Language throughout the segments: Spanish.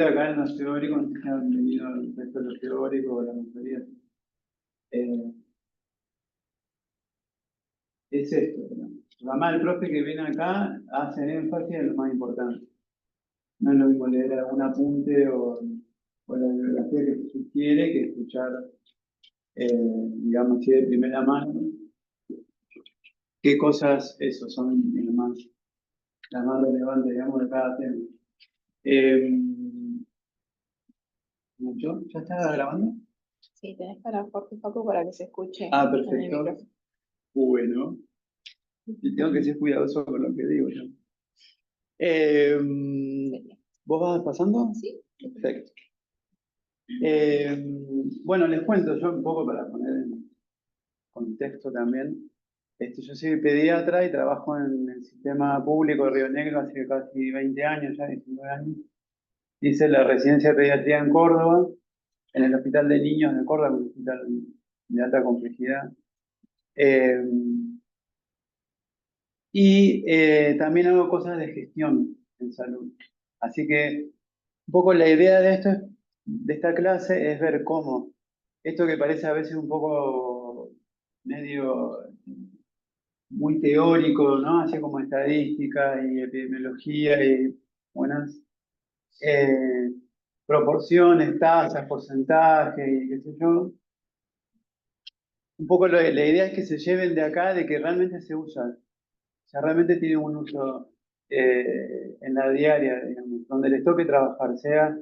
acá en los teóricos, no sé si han venido el resto de los teóricos, la mayoría. Eh, es esto, digamos. Además, el profe que viene acá hace énfasis en lo más importante. No es lo mismo leer algún apunte o la bibliografía que se sugiere que escuchar, digamos, si de primera mano, qué cosas eso son las más relevantes, digamos, de cada tema. Eh, ¿Mucho? ¿Ya está grabando? Sí, tenés para Jorge Paco para que se escuche Ah, en el perfecto. micrófono. Bueno, y tengo que ser cuidadoso con lo que digo yo. Eh, ¿Vos vas pasando? Sí. Perfecto. Bueno, les cuento yo un poco para poner en contexto también. Yo soy pediatra y trabajo en el sistema público de Río Negro hace casi 20 años, ya 19 años. Hice la residencia de pediatría en Córdoba, en el Hospital de Niños de Córdoba, un hospital de alta complejidad. Eh, También hago cosas de gestión en salud. Así que un poco la idea de de esta clase es ver cómo esto que parece a veces un poco medio muy teórico, ¿no? Así como estadística y epidemiología y buenas eh, proporciones, tasas, porcentajes y qué sé yo. Un poco la idea es que se lleven de acá de que realmente se usa, o sea, realmente tiene un uso en la diaria, digamos, donde les toque trabajar, sea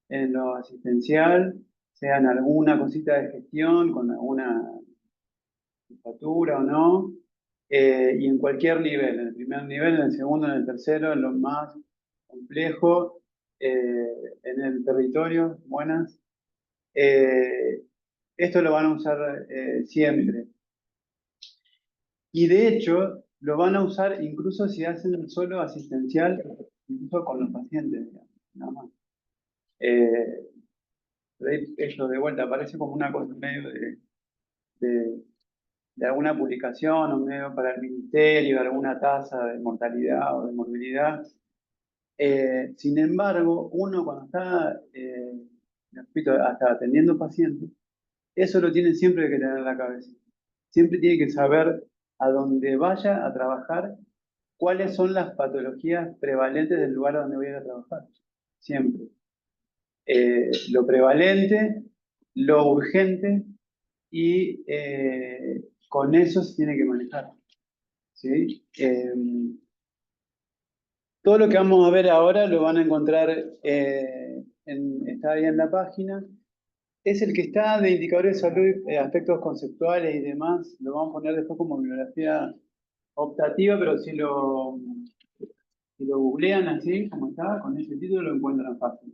en lo asistencial, sea en alguna cosita de gestión, con alguna jefatura o no, y en cualquier nivel, en el primer nivel, en el segundo, en el tercero, en lo más complejo, en el territorio, buenas. Eh, Esto lo van a usar siempre. Y de hecho, lo van a usar incluso si hacen solo asistencial, incluso con los pacientes, digamos, nada más. Eh, Esto de vuelta parece como una cosa medio de, de alguna publicación o medio para el ministerio, de alguna tasa de mortalidad o de morbilidad. Sin embargo, uno cuando está, repito, hasta atendiendo pacientes, eso lo tiene siempre que tener en la cabeza. Siempre tiene que saber a dónde vaya a trabajar, cuáles son las patologías prevalentes del lugar donde voy a ir a trabajar. Siempre. Lo prevalente, lo urgente y con eso se tiene que manejar. ¿Sí? Todo lo que vamos a ver ahora lo van a encontrar, está ahí en la página. Es el que está de indicadores de salud, aspectos conceptuales y demás. Lo vamos a poner después como bibliografía optativa, pero si lo googlean así, como está, con ese título lo encuentran fácil.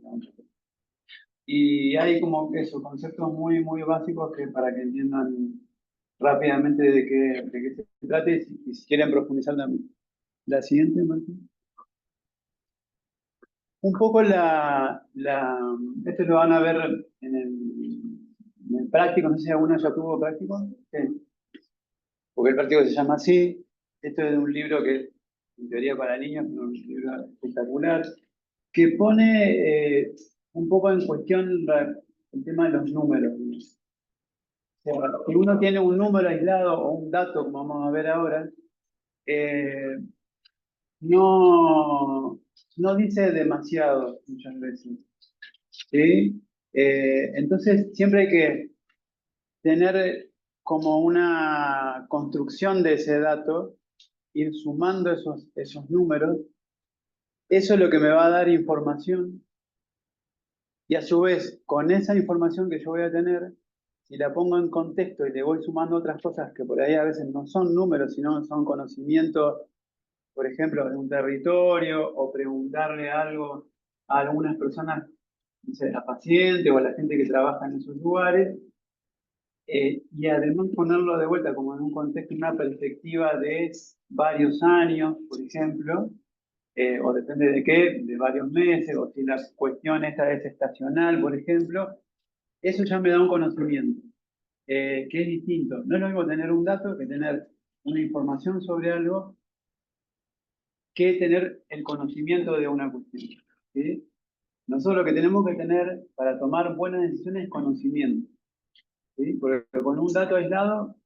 Y hay como eso, conceptos muy, muy básicos que para que entiendan rápidamente de qué se trata y si quieren profundizar también. La siguiente, Martín. Un poco esto lo van a ver en el práctico, no sé si alguno ya tuvo práctico. Sí. Porque el práctico se llama así. Esto es de un libro que, en teoría para niños, es un libro espectacular, que pone un poco en cuestión el tema de los números. O sea, si uno tiene un número aislado o un dato, como vamos a ver ahora, eh, no, no dice demasiado muchas veces. ¿Sí? Entonces, siempre hay que tener como una construcción de ese dato, ir sumando esos números. Eso es lo que me va a dar información y a su vez, con esa información que yo voy a tener, si la pongo en contexto y le voy sumando otras cosas que por ahí a veces no son números, sino son conocimientos, por ejemplo, de un territorio o preguntarle algo a algunas personas, no sé, a pacientes o a la gente que trabaja en esos lugares, y además ponerlo de vuelta como en un contexto, una perspectiva de varios años, por ejemplo, o depende de qué, de varios meses, o si la cuestión esta es estacional, por ejemplo, eso ya me da un conocimiento, que es distinto. No es lo mismo tener un dato que tener una información sobre algo, que tener el conocimiento de una cuestión. ¿Sí? Nosotros lo que tenemos que tener para tomar buenas decisiones es conocimiento, ¿sí? Porque con un dato aislado,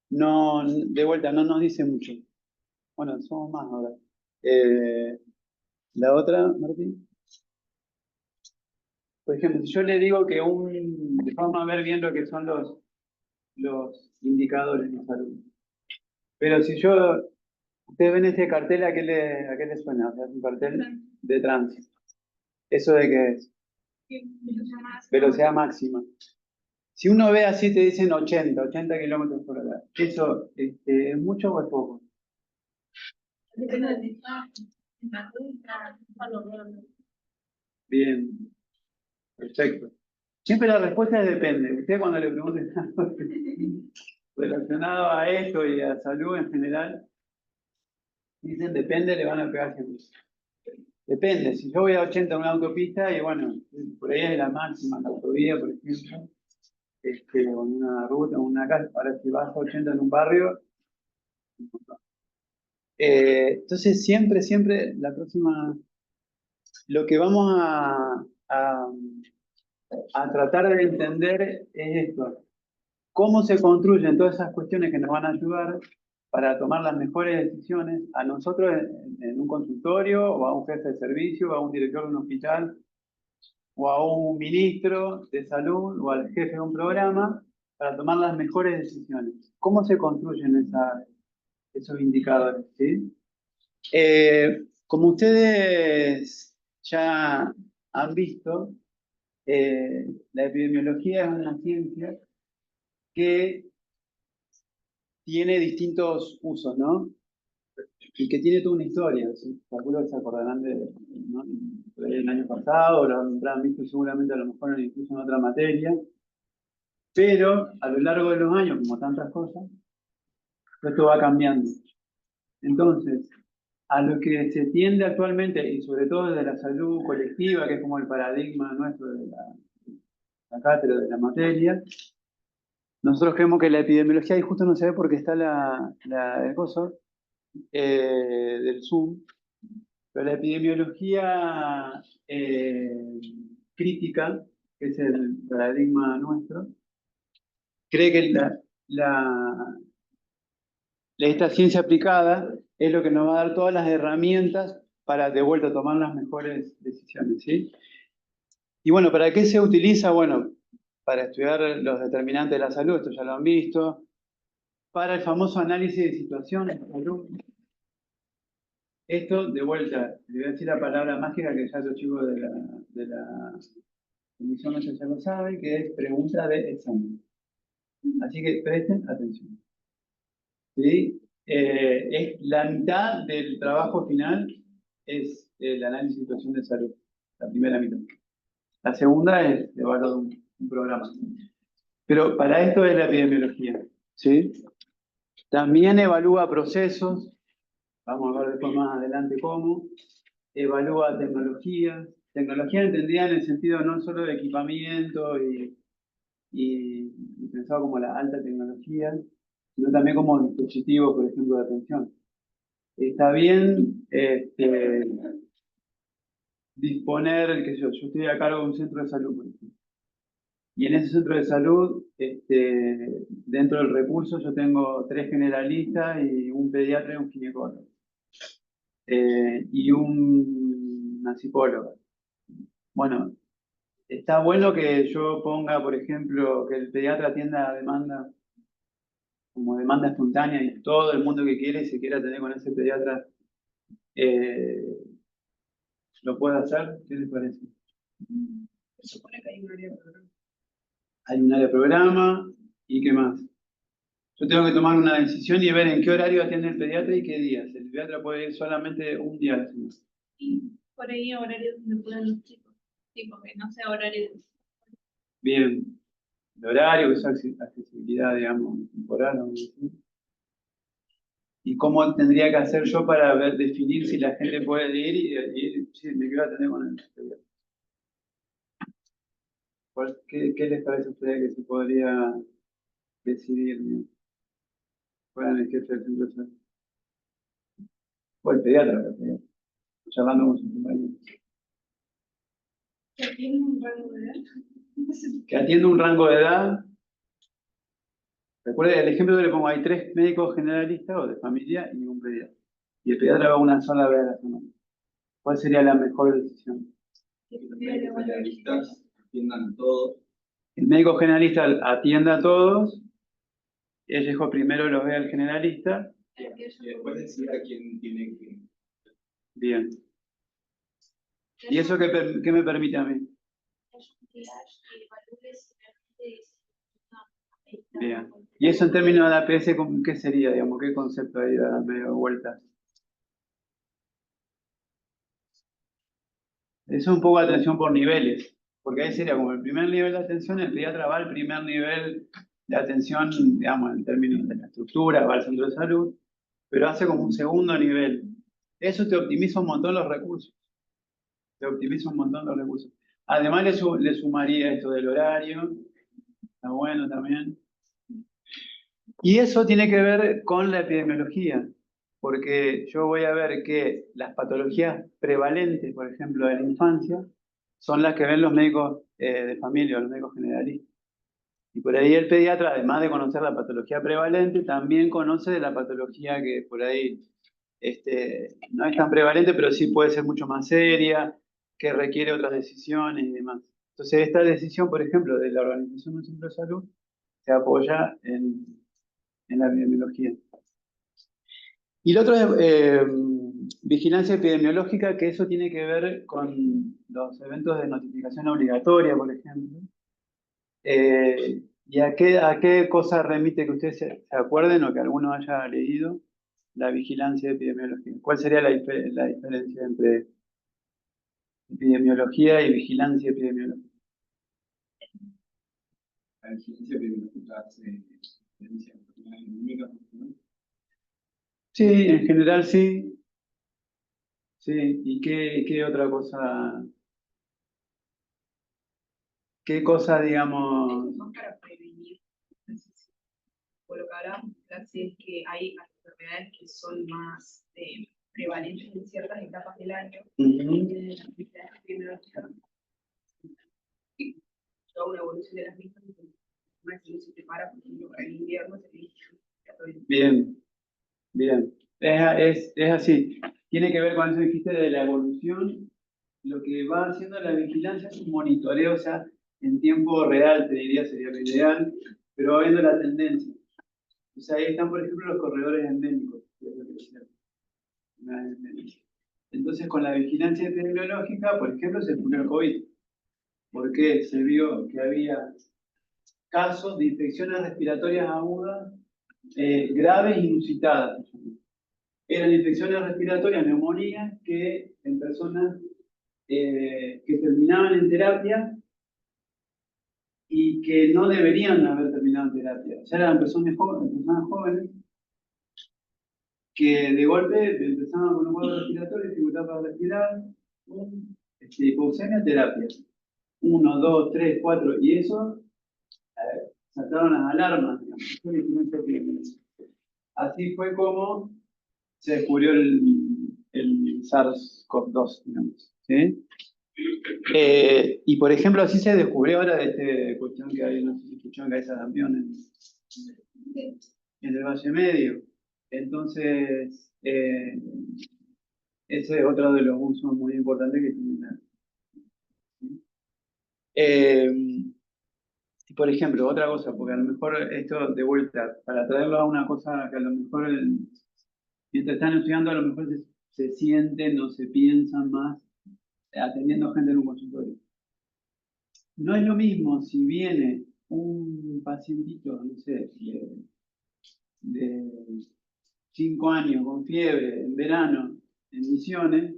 no, de vuelta, no nos dice mucho. Bueno, somos más ahora. La otra, Martín. Por ejemplo, si yo le digo que vamos a ver bien lo que son los indicadores de salud. Pero si ustedes ven este cartel, a qué le suena? O sea, es un cartel de tránsito. ¿Eso de qué es? Velocidad máxima. Si uno ve así, te dicen 80 kilómetros por hora. ¿Eso es mucho o es poco? Bien, perfecto. Siempre la respuesta es depende. Usted cuando le pregunten algo relacionado a esto y a salud en general, dicen depende, le van a pegar siempre. Depende, si yo voy a 80 en una autopista y bueno, por ahí es la máxima, la autovía, por ejemplo, o en una ruta, en una casa, ahora si vas a 80 en un barrio, entonces siempre, la próxima, lo que vamos a tratar de entender es esto, cómo se construyen todas esas cuestiones que nos van a ayudar para tomar las mejores decisiones a nosotros en un consultorio, o a un jefe de servicio, o a un director de un hospital, o a un ministro de salud, o al jefe de un programa, para tomar las mejores decisiones. ¿Cómo se construyen esos indicadores? ¿Sí? Como ustedes ya han visto, la epidemiología es una ciencia que tiene distintos usos, ¿no? Y que tiene toda una historia. ¿Sí? Calculo que se acordarán ¿no? Por ahí el año pasado, lo habrán visto seguramente a lo mejor incluso en otra materia, pero a lo largo de los años, como tantas cosas, esto va cambiando. Entonces, a lo que se tiende actualmente, y sobre todo desde la salud colectiva, que es como el paradigma nuestro de la cátedra de la materia, nosotros creemos que la epidemiología, y justo no se ve porque está el coso del Zoom, pero la epidemiología crítica, que es el paradigma nuestro, cree que la, esta ciencia aplicada es lo que nos va a dar todas las herramientas para de vuelta tomar las mejores decisiones, ¿sí? Y bueno, ¿para qué se utiliza? Bueno, para estudiar los determinantes de la salud, esto ya lo han visto, para el famoso análisis de situaciones de salud. Esto, de vuelta, le voy a decir la palabra mágica que ya los chicos de la comisión ya lo saben, que es pregunta de examen. Así que presten atención. ¿Sí? Es la mitad del trabajo final es el análisis de situación de salud, la primera mitad. La segunda es evaluar un programa. Pero para esto es la epidemiología. ¿Sí? También evalúa procesos, vamos a ver después más adelante cómo, evalúa tecnología entendida en el sentido no solo de equipamiento y pensado como la alta tecnología, sino también como dispositivo, por ejemplo, de atención. Está bien disponer, que yo estoy a cargo de un centro de salud, por ejemplo. Y en ese centro de salud, dentro del recurso, yo tengo 3 generalistas y un pediatra y un ginecólogo. Y una psicóloga. Bueno, está bueno que yo ponga, por ejemplo, que el pediatra atienda a demanda, como demanda espontánea, y todo el mundo que quiere y se quiera tener con ese pediatra, eh, lo puede hacer. ¿Qué les parece? Se supone que hay un área de programa. Hay un área de programa y qué más. Yo tengo que tomar una decisión y ver en qué horario atiende el pediatra y qué días. El pediatra puede ir solamente un día a la semana. Y por ahí horarios donde puedan los chicos. Tipo que no sea horario. Bien, el horario, esa accesibilidad, digamos, temporal. ¿No? ¿Y cómo tendría que hacer yo para definir si la gente puede ir y sí, me quiero atender con el pediatra? ¿Qué les parece a ustedes que se podría decidir? ¿No? Fueran el jefe del centro de salud. O el pediatra, charlando con sus compañeros. tiene un rango de edad. Que atiende un rango de edad. Recuerde, el ejemplo que le pongo, hay 3 médicos generalistas o de familia y un pediatra. Y el pediatra va una sola vez a la semana. ¿Cuál sería la mejor decisión? Que los médicos generalistas atiendan todo. El médico generalista atienda a todos, el hijo primero lo ve al generalista. Y después decide a quién tiene que. Bien. ¿Y eso qué me permite a mí? Bien. ¿Y eso en términos de APS, qué sería, digamos? ¿Qué concepto ahí da medio vuelta? Eso es un poco de atención por niveles, porque ahí sería como el primer nivel de atención, el pediatra va al primer nivel de atención, digamos, en términos de la estructura, va al centro de salud, pero hace como un segundo nivel. Eso te optimiza un montón los recursos. Te optimiza un montón los recursos. Además le sumaría esto del horario, está bueno también. Y eso tiene que ver con la epidemiología, porque yo voy a ver que las patologías prevalentes, por ejemplo, de la infancia, son las que ven los médicos de familia o los médicos generalistas. Y por ahí el pediatra, además de conocer la patología prevalente, también conoce de la patología que por ahí no es tan prevalente, pero sí puede ser mucho más seria, que requiere otras decisiones y demás. Entonces, esta decisión, por ejemplo, de la organización de un centro de salud, se apoya en la epidemiología. Y lo otro es vigilancia epidemiológica, que eso tiene que ver con los eventos de notificación obligatoria, por ejemplo. ¿Y a qué cosa remite que ustedes se acuerden o que alguno haya leído la vigilancia epidemiológica? ¿Cuál sería la diferencia entre epidemiología y vigilancia epidemiológica? La vigilancia epidemiológica hace referencia a enfermedades endémicas, ¿no? Sí, en general sí. Sí, ¿y qué otra cosa? ¿Qué cosa, digamos? Más para prevenir. Por lo que hablamos es que hay enfermedades que son más prevalentes en ciertas etapas del año. Y las actividades epidemiológicas, toda una evolución de las mismas. Una que no se prepara, por ejemplo, para el invierno, se tiene que. Bien, bien. Es así. Tiene que ver con eso que dijiste de la evolución. Lo que va haciendo la vigilancia es un monitoreo, o sea, en tiempo real, te diría, sería lo ideal, pero va viendo la tendencia. O sea, ahí están, por ejemplo, los corredores endémicos. Que es lo que decía. Entonces, con la vigilancia epidemiológica, por ejemplo, se descubrió el COVID, porque se vio que había casos de infecciones respiratorias agudas graves e inusitadas. Eran infecciones respiratorias, neumonías, que en personas que terminaban en terapia y que no deberían haber terminado en terapia. O sea, eran personas jóvenes que de golpe empezaban con un cuadro respiratorio, dificultad para respirar, hipoxemia, terapia. 1, 2, 3, 4, y eso saltaron las alarmas, digamos. Así fue como se descubrió el SARS-CoV-2, digamos. ¿Sí? Y por ejemplo, así se descubrió ahora de esta cuestión que hay, no sé si escucharon que hay sarampión en el Valle Medio. Entonces, ese es otro de los usos muy importantes que tiene la. Por ejemplo, otra cosa, porque a lo mejor esto de vuelta, para traerlo a una cosa que a lo mejor mientras están estudiando, a lo mejor se sienten o se piensan más atendiendo gente en un consultorio. No es lo mismo si viene un pacientito, no sé, de 5 años con fiebre en verano en Misiones,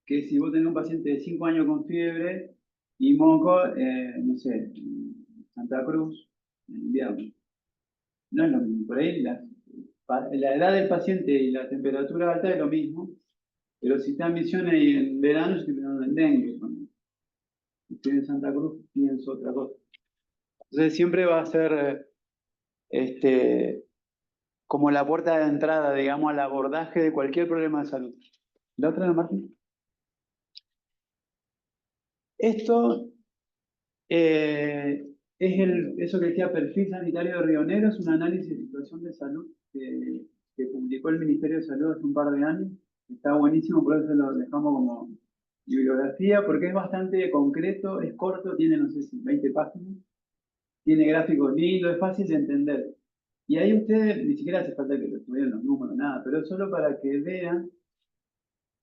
que si vos tenés un paciente de 5 años con fiebre y moco, no sé, en Santa Cruz, en invierno. No es lo mismo. Por ahí la edad del paciente y la temperatura alta es lo mismo, pero si está en Misiones y en verano, estoy pensando en dengue. Cuando estoy en Santa Cruz, pienso otra cosa. Entonces siempre va a ser como la puerta de entrada, digamos, al abordaje de cualquier problema de salud. ¿La otra, Martín? Esto eso que decía perfil sanitario de Río Negro, es un análisis de situación de salud que publicó el Ministerio de Salud hace un par de años. Está buenísimo, por eso lo dejamos como bibliografía, porque es bastante concreto, es corto, tiene, no sé si 20 páginas, tiene gráficos lindos, es fácil de entender. Y ahí ustedes, ni siquiera hace falta que lo estudien los números, nada, pero es solo para que vean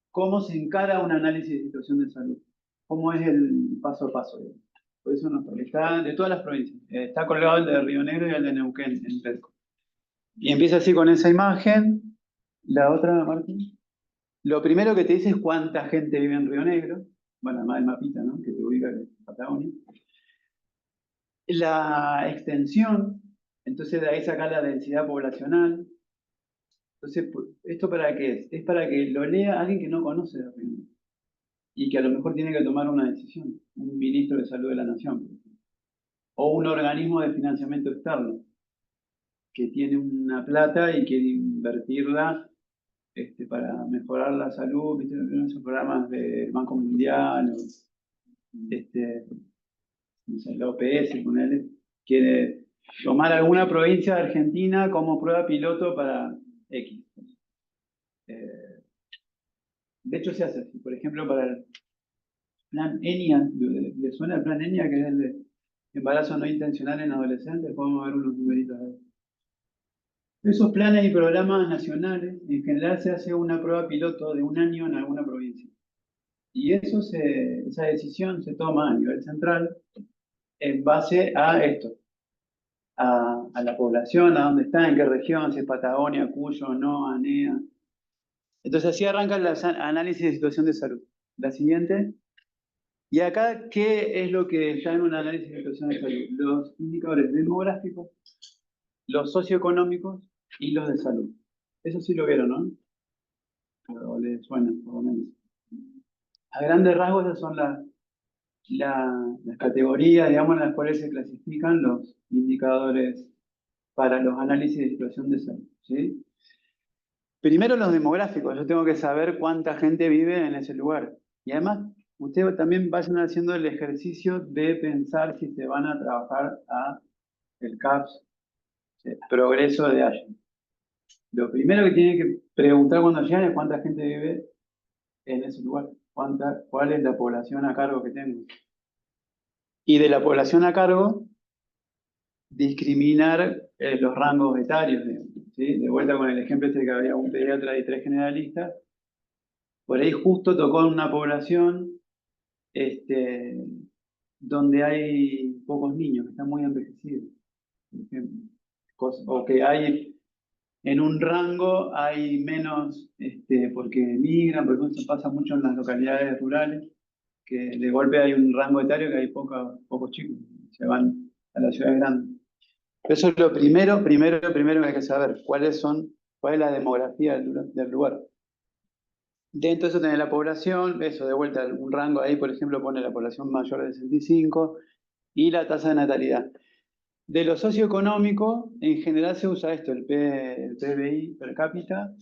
cómo se encara un análisis de situación de salud, cómo es el paso a paso. Por eso está de todas las provincias. Está colgado el de Río Negro y el de Neuquén en Petco. Y empieza así con esa imagen. La otra, Martín. Lo primero que te dice es cuánta gente vive en Río Negro. Bueno, además del mapita, ¿no? Que te ubica en Patagonia. La extensión, entonces de ahí sacar la densidad poblacional. Entonces, ¿esto para qué es? Es para que lo lea alguien que no conoce de Río Negro y que a lo mejor tiene que tomar una decisión. Un ministro de Salud de la Nación, por ejemplo. O un organismo de financiamiento externo que tiene una plata y quiere invertirla para mejorar la salud, ¿viste? Esos programas del Banco Mundial, no sé, la OPS, ponele, quiere tomar alguna provincia de Argentina como prueba piloto para X. De hecho se hace así, por ejemplo, para el plan ENIA, ¿le suena el plan ENIA, que es el de embarazo no intencional en adolescentes? Podemos ver unos numeritos ahí. Esos planes y programas nacionales, en general se hace una prueba piloto de un año en alguna provincia. Y esa decisión se toma a nivel central en base a esto, a la población, a dónde está, en qué región, si es Patagonia, Cuyo, no, ANEA. Entonces así arranca el análisis de situación de salud. La siguiente. Y acá, ¿qué es lo que está en un análisis de situación de salud? Los indicadores demográficos, los socioeconómicos y los de salud. Eso sí lo vieron, ¿no? O les suena, por lo menos. A grandes rasgos, esas son las categorías, digamos, en las cuales se clasifican los indicadores para los análisis de situación de salud, ¿sí? Primero los demográficos, yo tengo que saber cuánta gente vive en ese lugar. Y además, ustedes también vayan haciendo el ejercicio de pensar si se van a trabajar a el CAPS, progreso de Ashland. Lo primero que tienen que preguntar cuando llegan es cuánta gente vive en ese lugar, cuál es la población a cargo que tengo. Y de la población a cargo, discriminar los rangos etarios, ¿sí? De vuelta con el ejemplo que había un pediatra y 3 generalistas, por ahí justo tocó en una población donde hay pocos niños, que están muy envejecidos, por ejemplo. O que hay en un rango hay menos, porque migran, por ejemplo, eso pasa mucho en las localidades rurales, que de golpe hay un rango etario que hay pocos chicos, se van a las ciudades grandes. Eso es lo primero que hay que saber, cuál es la demografía del lugar. Dentro de eso tenés la población, eso de vuelta, un rango ahí, por ejemplo, pone la población mayor de 65 y la tasa de natalidad. De lo socioeconómico, en general se usa esto, el PBI per cápita,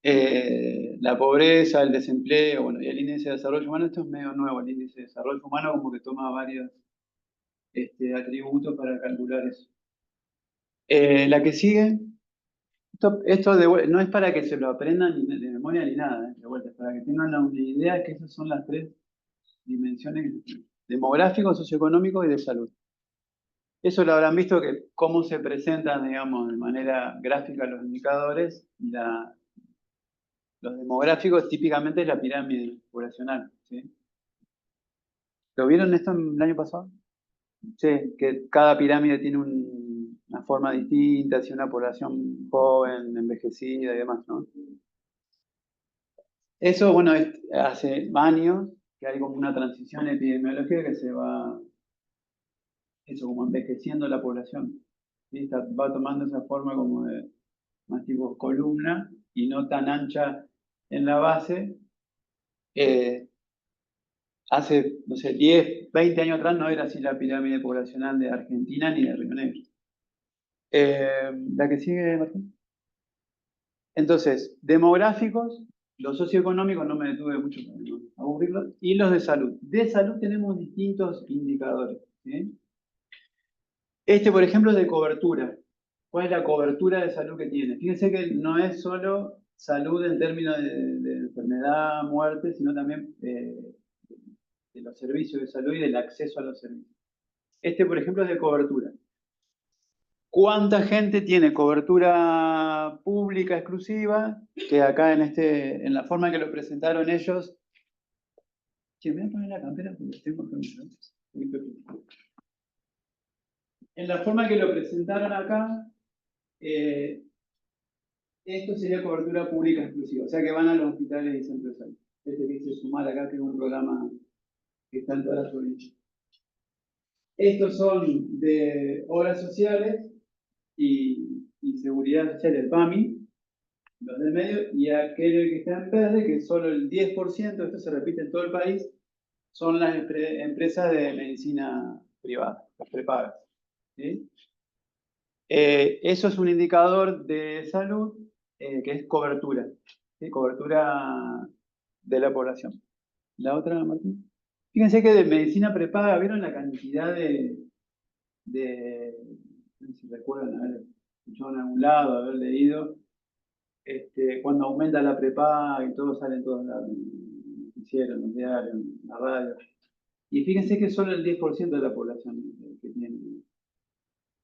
la pobreza, el desempleo, bueno, y el índice de desarrollo humano. Esto es medio nuevo, el índice de desarrollo humano como que toma varios atributos para calcular eso. La que sigue, esto no es para que se lo aprendan ni de memoria ni nada, de vuelta, para que tengan una idea que esas son las 3 dimensiones: demográfico, socioeconómico y de salud. Eso lo habrán visto, que cómo se presentan, digamos, de manera gráfica los indicadores. Los demográficos típicamente es la pirámide poblacional, ¿sí? ¿Lo vieron esto el año pasado? Sí, que cada pirámide tiene una forma distinta, si una población joven, envejecida y demás, ¿no? Eso, bueno, hace años que hay como una transición epidemiológica que se va, eso, como envejeciendo la población, ¿sí? Va tomando esa forma como de más tipo columna y no tan ancha en la base. Hace, no sé, 10, 20 años atrás no era así la pirámide poblacional de Argentina ni de Río Negro. La que sigue, Martín. Entonces, demográficos, Los socioeconómicos no me detuve mucho para no aburrirlos, y los de salud. De salud tenemos distintos indicadores, ¿sí? Este, por ejemplo, es de cobertura. ¿Cuál es la cobertura de salud que tiene? Fíjense que no es solo salud en términos de enfermedad, muerte, sino también de los servicios de salud y del acceso a los servicios. Este, por ejemplo, es de cobertura. ¿Cuánta gente tiene cobertura pública exclusiva? Que acá en la forma que lo presentaron ellos. Che, me voy a poner la campera porque tengo que... En la forma que lo presentaron acá, esto sería cobertura pública exclusiva, o sea que van a los hospitales y centros de salud. Este que dice Sumar acá, que es un programa que está en todas las provincias. Estos son de obras sociales y seguridad social, el PAMI, los del medio, y aquel que está en verde, que solo el 10%, esto se repite en todo el país, son las empresas de medicina privada, las prepagas. ¿Sí? Eso es un indicador de salud que es cobertura, ¿sí? Cobertura de la población. La otra, Martín. Fíjense que de medicina prepaga, ¿vieron la cantidad no sé si recuerdan haber escuchado en algún lado, haber leído, cuando aumenta la prepaga y todo sale en todos lados, hicieron los diarios, en la radio. Y fíjense que solo el 10% de la población que tiene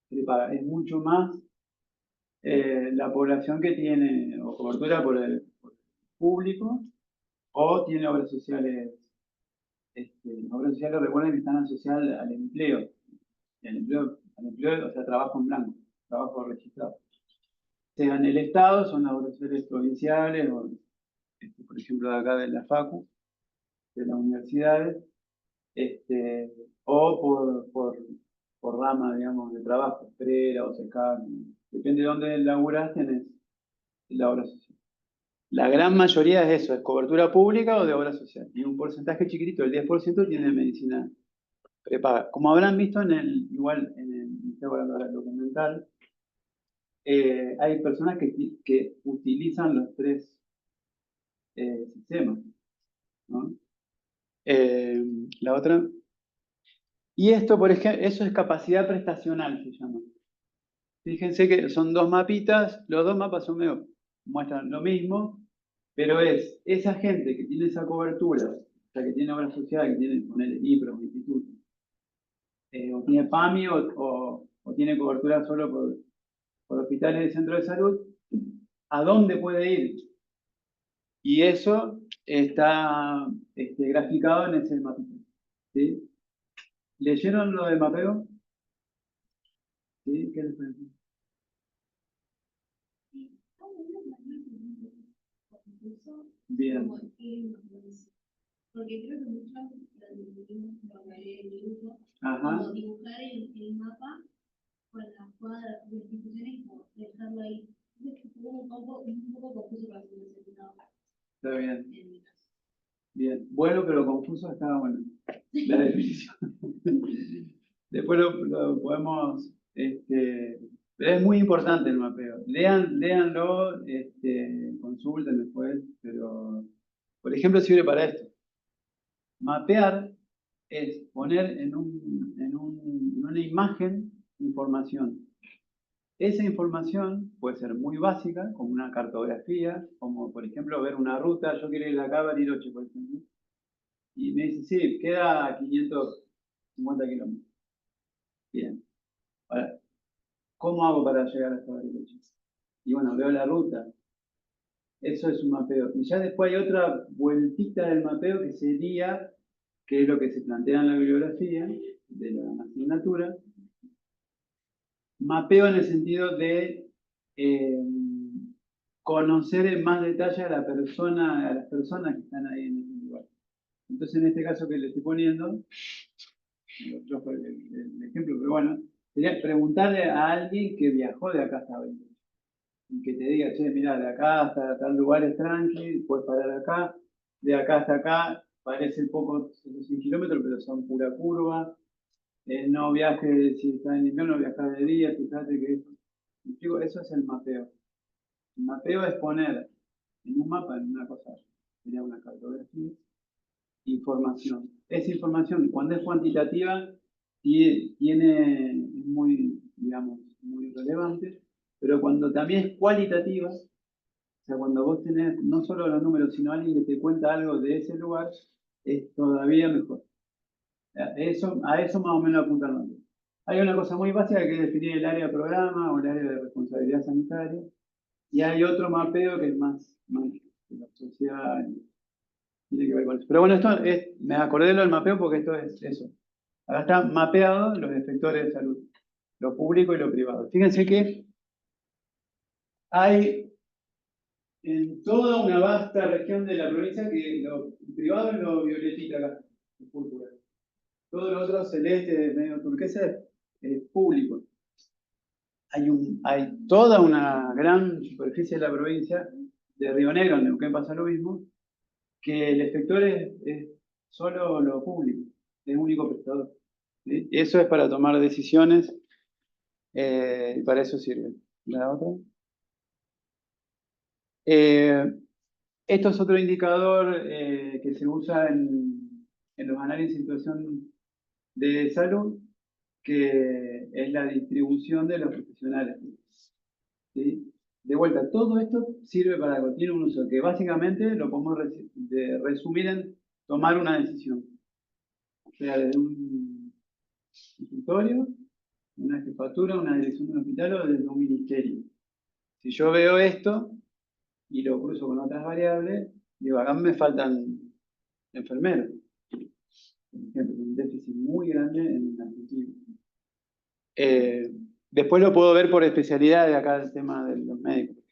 prepaga, es mucho más la población que tiene o cobertura por el público o tiene obras sociales. Obras sociales, recuerden que están asociadas al empleo. Y al empleo, o sea, trabajo en blanco, trabajo registrado. Sea en el Estado, son las obras sociales provinciales, o, por ejemplo, de acá de la FACU, de las universidades, o por rama, digamos, de trabajo, PRERA o SECAR. Depende de dónde laburás, tenés la obra social. La gran mayoría es eso, es cobertura pública o de obra social. Y un porcentaje chiquitito, el 10%, tiene medicina prepaga. Como habrán visto igual en el documental, hay personas que utilizan los tres sistemas, ¿no? La otra. Y esto, por ejemplo, eso es capacidad prestacional, se llama. Fíjense que son dos mapitas, los dos mapas muestran lo mismo, pero es esa gente que tiene esa cobertura, o sea, que tiene obra social, que tiene, ponerle IPRO, instituto, o tiene PAMI o tiene cobertura solo por hospitales y centros de salud, ¿a dónde puede ir? Y eso está graficado en ese mapito. ¿Sí? ¿Leyeron lo del mapeo? ¿Sí? ¿Qué les parece? Bien. Porque creo que muchos lo leí en el grupo, Ajá. como dibujar el mapa con las cuadras de instituciones, como dejarlo ahí. Es un poco confuso para que se Está bien. Bien. Bueno, pero confuso estaba bueno. La definición. Después lo podemos. Pero es muy importante el mapeo. Léanlo, consulten después, pero por ejemplo sirve para esto. Mapear es poner en una imagen información. Esa información puede ser muy básica, como una cartografía, como por ejemplo ver una ruta. Yo quiero ir de acá a Bariloche, por ejemplo. Y me dice, sí, queda a 550 kilómetros. Bien. Ahora, ¿cómo hago para llegar hasta Bariloche? Y bueno, veo la ruta. Eso es un mapeo. Y ya después hay otra vueltita del mapeo que sería, que es lo que se plantea en la bibliografía de la asignatura. Mapeo en el sentido de conocer en más detalle a las personas que están ahí en ese lugar. Entonces, en este caso que le estoy poniendo, el ejemplo, pero bueno, sería preguntarle a alguien que viajó de acá hasta Bariloche y que te diga, che, mira, de acá hasta tal lugar es tranqui, puedes parar acá, de acá hasta acá, parece poco, 100 kilómetros, pero son pura curva. No viajes, si está en invierno, viajar de día, fíjate que eso es el mapeo. El mapeo es poner en un mapa, en una cosa, sería una cartografía. Información. Esa información, cuando es cuantitativa, es muy, digamos, muy relevante, pero cuando también es cualitativa, o sea, cuando vos tenés no solo los números, sino alguien que te cuenta algo de ese lugar, es todavía mejor. A eso más o menos apunta el nombre. Hay una cosa muy básica que es definir el área de programa o el área de responsabilidad sanitaria, y hay otro mapeo que es más de la sociedad. Tiene que ver con eso. Pero bueno, me acordé de lo del mapeo porque esto es eso. Acá están mapeados los efectores de salud, lo público y lo privado. Fíjense que hay en toda una vasta región de la provincia que lo privado es lo violetita acá, el púrpura. Todo lo otro celeste, medio turquesa, es público. Hay toda una gran superficie de la provincia, de Río Negro, en Neuquén pasa lo mismo, que el efector es solo lo público, es único prestador. ¿Sí? Eso es para tomar decisiones, y para eso sirve. ¿La otra? Esto es otro indicador que se usa en los análisis de situación de salud, que es la distribución de los profesionales. ¿Sí? De vuelta, todo esto sirve para algo, tiene un uso que básicamente lo podemos resumir en tomar una decisión. O sea, desde un consultorio, una jefatura, una dirección de un hospital o desde un ministerio. Si yo veo esto y lo cruzo con otras variables, digo, acá me faltan enfermeros. Por ejemplo, un déficit muy grande en Argentina. Después lo puedo ver por especialidad de acá el tema de los médicos.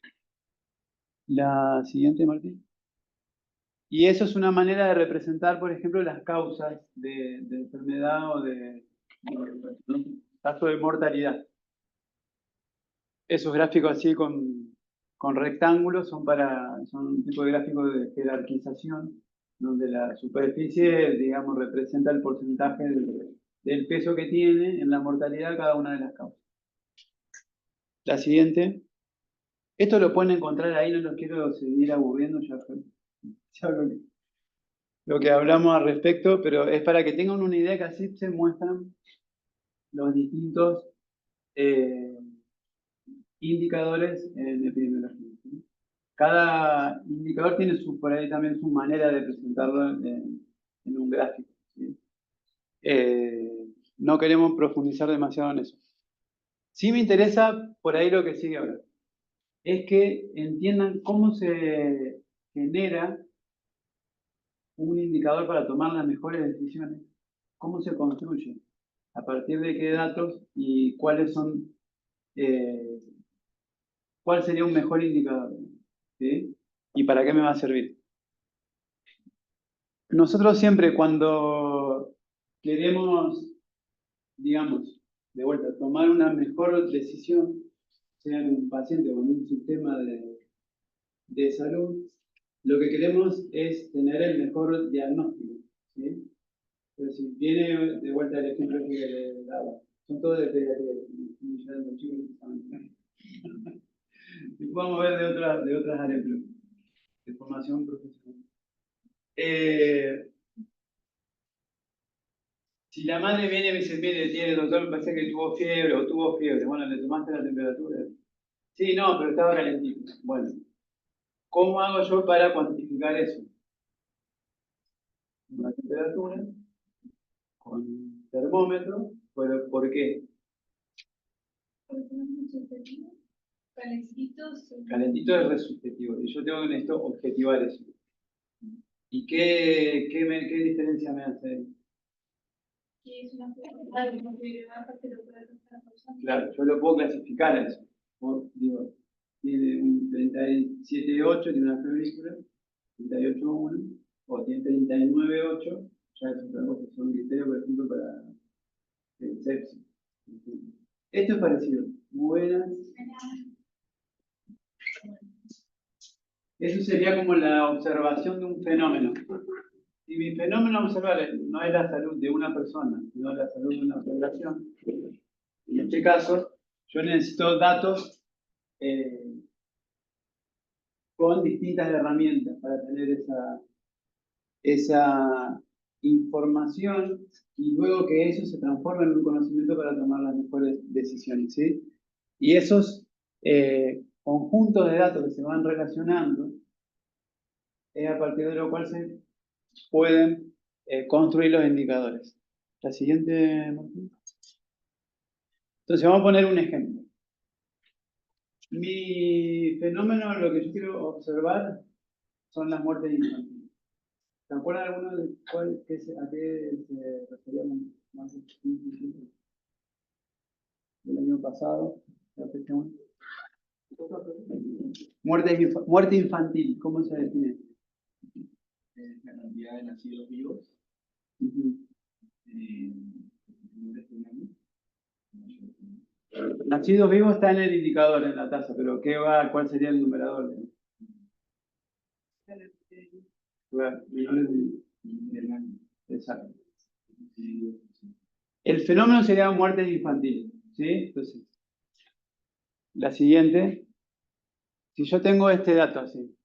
La siguiente, Martín. Y eso es una manera de representar, por ejemplo, las causas de enfermedad o de caso de mortalidad. Esos gráficos así con rectángulos son un tipo de gráfico de jerarquización, donde la superficie, digamos, representa el porcentaje del peso que tiene en la mortalidad cada una de las causas. La siguiente. Esto lo pueden encontrar ahí, no los quiero seguir aburriendo, ya lo que hablamos al respecto, pero es para que tengan una idea que así se muestran los distintos indicadores en epidemiología. ¿Sí? Cada indicador tiene por ahí también su manera de presentarlo en un gráfico. ¿Sí? No queremos profundizar demasiado en eso. Sí me interesa por ahí lo que sigue ahora. Es que entiendan cómo se genera un indicador para tomar las mejores decisiones, cómo se construye, a partir de qué datos y cuáles son, cuál sería un mejor indicador, ¿sí? Y para qué me va a servir. Nosotros siempre cuando queremos, digamos, de vuelta, tomar una mejor decisión, sea en un paciente o en un sistema de salud, lo que queremos es tener el mejor diagnóstico. ¿Sí? Pero si viene de vuelta el ejemplo que le daba, son todos de pediatría, los chicos que saben. Y podemos ver de otras áreas de formación profesional. Si la madre viene y me dice, mire, tiene doctor, me parece que tuvo fiebre o tuvo fiebre, bueno, ¿le tomaste la temperatura? Sí, no, pero estaba calentito. Bueno, ¿cómo hago yo para cuantificar eso? Una temperatura con termómetro, pero ¿por qué? Porque no es muy subjetivo. Calentitos. Calentito es resubjetivo y yo tengo que necesito objetivar eso. ¿Y qué diferencia me hace? Que es una fiebre, porque aparte lo puede estar causando. Claro, yo lo puedo clasificar a eso. Digo, tiene un 37.8, tiene una febrícula, 38.1, o tiene 39.8, ya es otra cosa, son criterios, por ejemplo, para el sepsis. Esto es parecido. Buenas. Eso sería como la observación de un fenómeno. Si mi fenómeno a observar no es la salud de una persona, sino la salud de una población, en este caso, yo necesito datos con distintas herramientas para tener esa información y luego que eso se transforme en un conocimiento para tomar las mejores decisiones, ¿sí? Y esos conjuntos de datos que se van relacionando es a partir de lo cual se pueden construir los indicadores. La siguiente, Martín. Entonces vamos a poner un ejemplo. Mi fenómeno, lo que yo quiero observar, son las muertes infantiles. ¿Se acuerdan alguno de a qué se referíamos más del año pasado? Muerte infantil, ¿cómo se define? La cantidad de nacidos vivos. Nacidos vivos está en el indicador, en la tasa, pero ¿cuál sería el numerador? Exacto. El fenómeno sería muertes infantiles, ¿sí? Entonces, la siguiente, si yo tengo este dato así,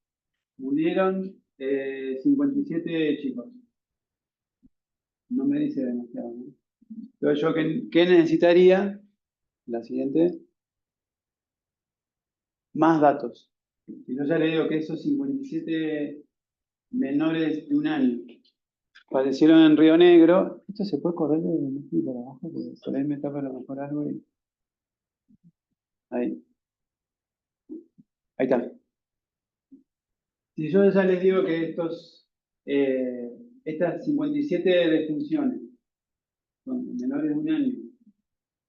murieron 57 chicos. No me dice demasiado, ¿no? Pero yo, ¿qué necesitaría? La siguiente. Más datos. Si yo ya le digo que esos 57 menores de un año fallecieron en Río Negro, esto se puede correr de aquí para abajo, porque por ahí me tapa a lo mejor algo y... Ahí. Ahí está. Si yo ya les digo que estas 57 defunciones son menores de un año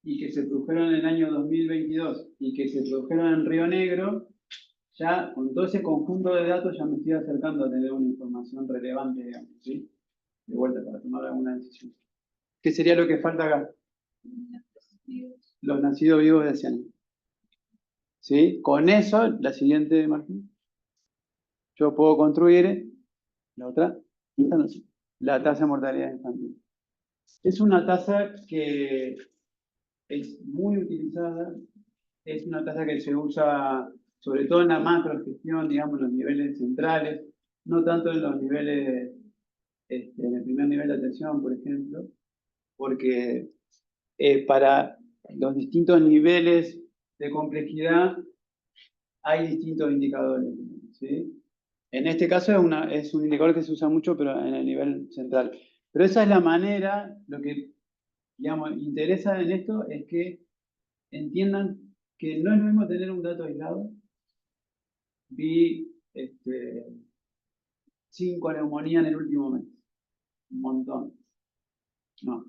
y que se produjeron en el año 2022 y que se produjeron en Río Negro, ya con todo ese conjunto de datos ya me estoy acercando a tener una información relevante, digamos, ¿sí? De vuelta para tomar alguna decisión. ¿Qué sería lo que falta acá? Los nacidos vivos de ese año. ¿Sí? Con eso, la siguiente, Martín, yo puedo construir la otra, la tasa de mortalidad infantil. Es una tasa que es muy utilizada, es una tasa que se usa sobre todo en la macrogestión, digamos, en los niveles centrales, no tanto en los niveles, en el primer nivel de atención, por ejemplo, porque para los distintos niveles de complejidad hay distintos indicadores, ¿sí? En este caso es un indicador que se usa mucho, pero en el nivel central. Pero esa es la manera, lo que, digamos, interesa en esto es que entiendan que no es lo mismo tener un dato aislado. Vi 5 neumonías en el último mes. Un montón. No.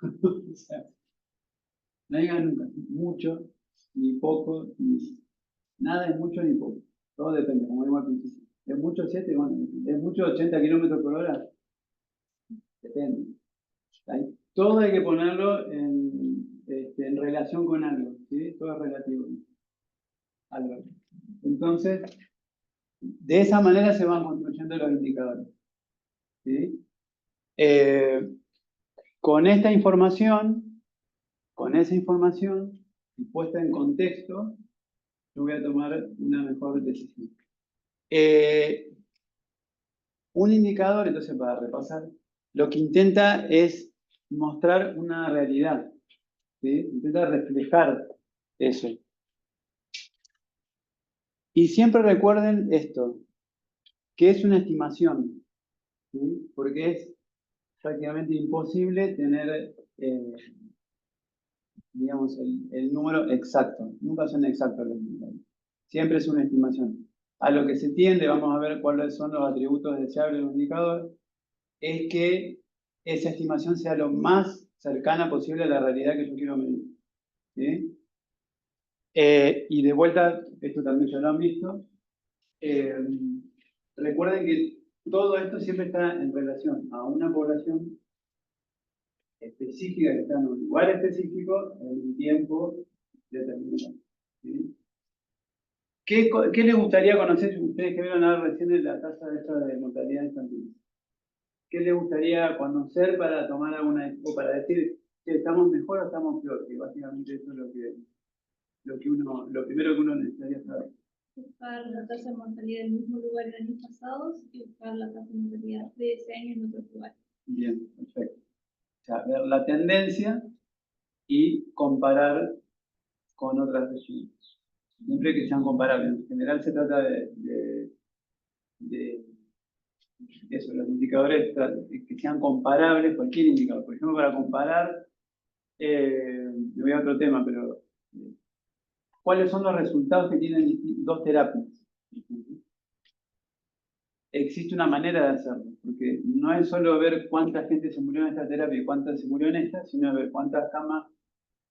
O sea, no digan nunca mucho, ni poco, ni nada es mucho ni poco. Todo depende, como digo al principio. ¿Es mucho 7? Bueno, ¿es mucho 80 kilómetros por hora? Depende. Todo hay que ponerlo en relación con algo, ¿sí? Todo es relativo. Algo. Entonces, de esa manera se van construyendo los indicadores, ¿sí? Con esa información y puesta en contexto, yo voy a tomar una mejor decisión. Un indicador, entonces, para repasar, lo que intenta es mostrar una realidad, ¿sí? Intenta reflejar eso. Y siempre recuerden esto, que es una estimación, ¿sí? Porque es prácticamente imposible tener, digamos, el número exacto. Nunca son exactos los números. Siempre es una estimación. A lo que se tiende, vamos a ver cuáles son los atributos deseables de un indicador, es que esa estimación sea lo más cercana posible a la realidad que yo quiero medir, ¿sí? Y de vuelta, esto también ya lo han visto, recuerden que todo esto siempre está en relación a una población específica que está en un lugar específico en un tiempo determinado, ¿sí? ¿Qué les gustaría conocer si ustedes que vieron ahora recién la tasa de mortalidad infantil? ¿Qué les gustaría conocer para tomar alguna, o para decir que estamos mejor o estamos peor? Que básicamente eso es lo primero que uno necesitaría saber. buscar la tasa de mortalidad del mismo lugar en años pasados y buscar la tasa de mortalidad de ese año en otros lugares. Bien, perfecto. O sea, ver la tendencia y comparar con otras regiones. Siempre que sean comparables. En general se trata de eso, los indicadores que sean comparables, cualquier indicador. Por ejemplo, para comparar, me voy a otro tema, pero ¿cuáles son los resultados que tienen dos terapias? Existe una manera de hacerlo, porque no es solo ver cuánta gente se murió en esta terapia y cuánta se murió en esta, sino ver cuántas camas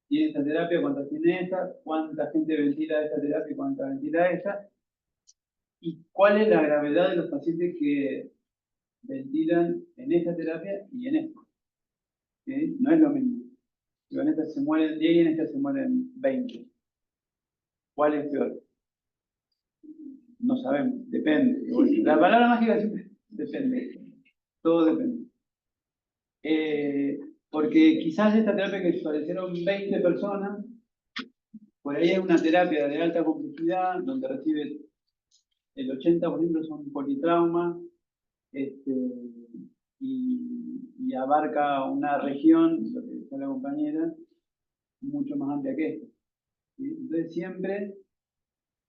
tiene esta terapia, cuántas tiene esta, cuánta gente ventila esta terapia y cuánta ventila esta, y cuál es la gravedad de los pacientes que ventilan en esta terapia y en esta. ¿Sí? No es lo mismo. Si en esta se mueren 10 y en esta se mueren 20. ¿Cuál es peor? No sabemos, depende. La palabra mágica siempre depende. Todo depende. Porque quizás esta terapia que padecieron 20 personas, por ahí es una terapia de alta complejidad, donde recibe el 80% son politraumas, y abarca una región, lo que decía la compañera, mucho más amplia que esta. ¿Sí? Entonces siempre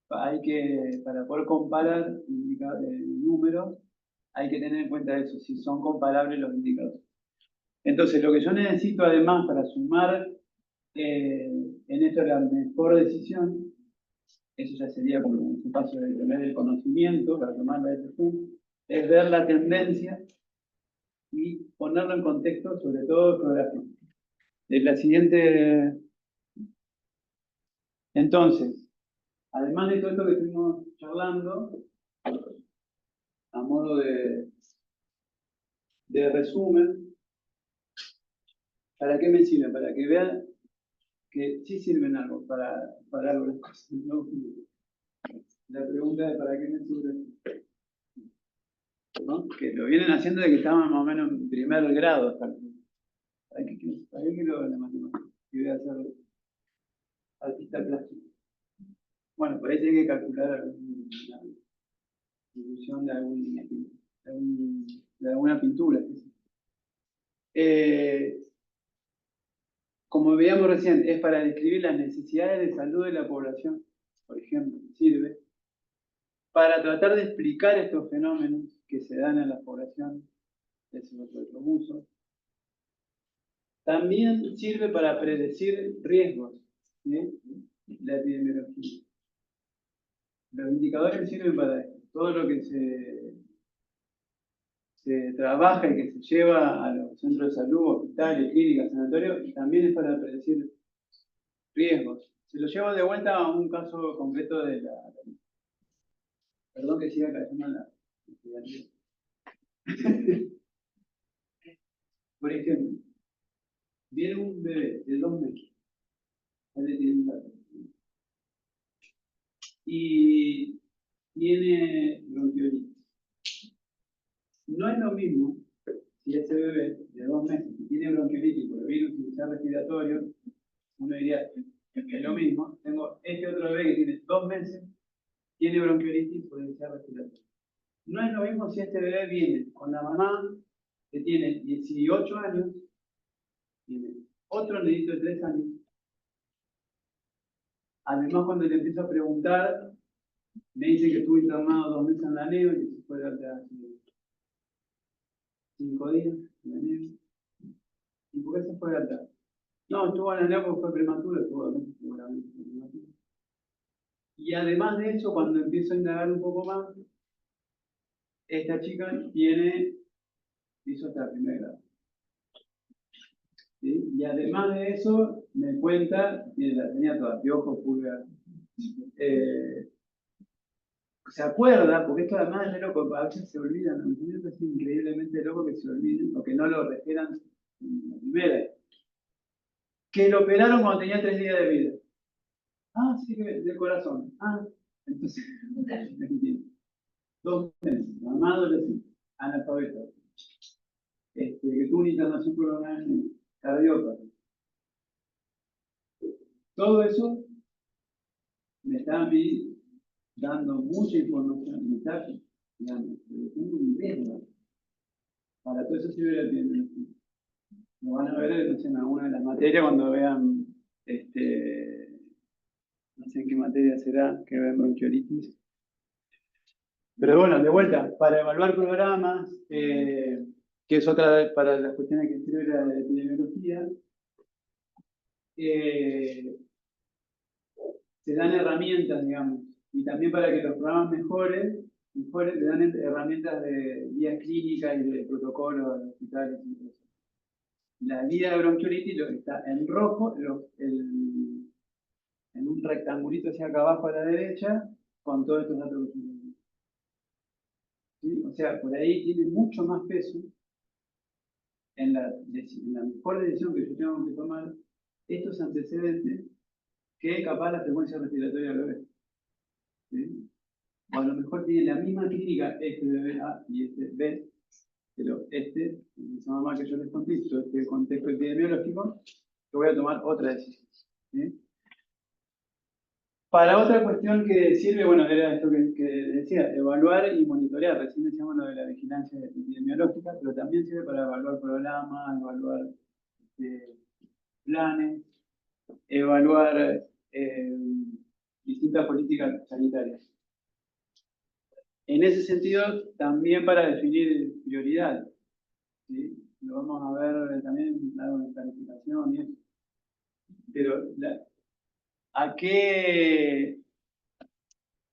hay que, para poder comparar números, hay que tener en cuenta eso, si son comparables los indicadores. Entonces, lo que yo necesito además para sumar en esto la mejor decisión, eso ya sería como un paso de tener el conocimiento para tomar la decisión, es ver la tendencia y ponerlo en contexto, sobre todo geográfico. La siguiente. Entonces, además de todo esto que estuvimos charlando, a modo de resumen, ¿para qué me sirve? Para que vean que sí sirven algo, para algo las cosas. ¿No? La pregunta es ¿para qué me sirve? ¿No? Que lo vienen haciendo de que estaban más o menos en primer grado. ¿Para qué quiero la matemática? Y voy a ser artista plástico. Bueno, por ahí tiene que calcular alguna dilución de alguna pintura. Como veíamos recién, es para describir las necesidades de salud de la población, por ejemplo, sirve para tratar de explicar estos fenómenos que se dan en la población, ese es otro uso. También sirve para predecir riesgos, ¿sí? La epidemiología. Los indicadores sirven para esto. Todo lo que se trabaja y que se lleva a los centros de salud, hospitales, clínicas, sanatorios, también es para predecir riesgos. Se lo llevo de vuelta a un caso concreto de la... Perdón que siga cayendo en la... Por ejemplo, viene un bebé de 2 meses, y tiene bronquiolitis. No es lo mismo si ese bebé de 2 meses que tiene bronquiolitis por el virus respiratorio, uno diría, es lo mismo. Tengo este otro bebé que tiene 2 meses, tiene bronquiolitis por el respiratorio. No es lo mismo si este bebé viene con la mamá que tiene 18 años, tiene otro nenito de 3 años. Además, cuando le empiezo a preguntar, me dice que estuvo internado 2 meses en la neo y que se fue de hace 5 días en la neo. ¿Y por qué se fue de alta? No, estuvo en la neo porque fue prematuro, estuvo 2 meses seguramente prematuro. Y además de eso, cuando empiezo a indagar un poco más, esta chica hizo hasta el primer grado. ¿Sí? Y además de eso, me cuenta, la tenía toda, piojo, pulga. Se acuerda, porque esto además es de loco, a veces se olvidan, a mí me parece increíblemente loco que se olviden, o que no lo refieran en la primera. Que lo operaron cuando tenía 3 días de vida. Ah, sí, del corazón. Ah, entonces, 2 meses, mamá adolescente, analfabeta. Que tuvo una internación por una cardiópata. Todo eso me está a mí dando mucha información, digamos, pero tengo un riesgo. Para todo eso sirve la epidemiología. Lo van a ver, no sé, en alguna de las materias cuando vean, no sé en qué materia será, que vean bronquiolitis. Pero bueno, de vuelta, para evaluar programas, que es otra para las cuestiones que sirve la epidemiología, se dan herramientas, digamos, y también para que los programas mejoren, le dan herramientas de guías clínicas y de protocolos de hospitales y todo eso. La guía de bronquiolitis está en rojo, en un rectangulito hacia acá abajo a la derecha, con todos estos datos que tienen. ¿Sí? O sea, por ahí tiene mucho más peso en la mejor decisión que yo tengo que tomar estos antecedentes que capaz la frecuencia respiratoria lo es. ¿Sí? O a lo mejor tiene la misma clínica este bebé A y este B, pero esa mamá que yo les contesto, este contexto epidemiológico, yo voy a tomar otra decisión. ¿Sí? Para otra cuestión que sirve, bueno, era esto que decía, evaluar y monitorear. Recién decíamos lo de la vigilancia epidemiológica, pero también sirve para evaluar programas, evaluar planes, evaluar distintas políticas sanitarias. En ese sentido, también para definir prioridades. ¿Sí? Lo vamos a ver también en la planificación y eso. Pero,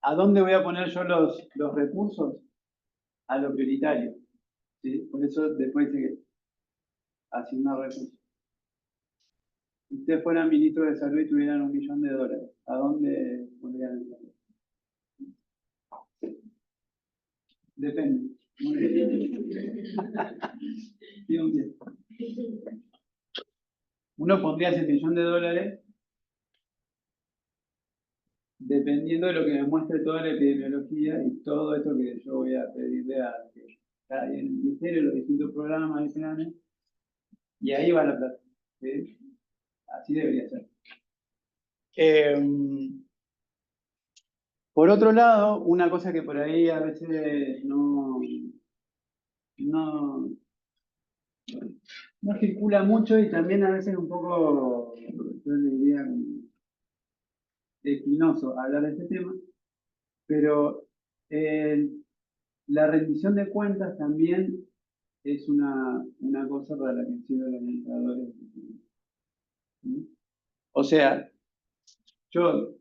¿a dónde voy a poner yo los recursos? A lo prioritario. ¿Sí? Por eso después dice que asignar recursos. Si ustedes fueran ministros de salud y tuvieran $1 millón, ¿a dónde pondrían el dinero? Depende. Muy bien. Uno pondría ese $1 millón dependiendo de lo que me muestre toda la epidemiología y todo esto que yo voy a pedirle a el ministerio, los distintos programas y planes, y ahí va la plata. ¿Sí? Así debería ser. Por otro lado, una cosa que por ahí a veces no circula mucho y también a veces un poco, yo le diría, espinoso hablar de este tema, pero la rendición de cuentas también es una cosa para la que sirven los administradores. ¿Sí? O sea, yo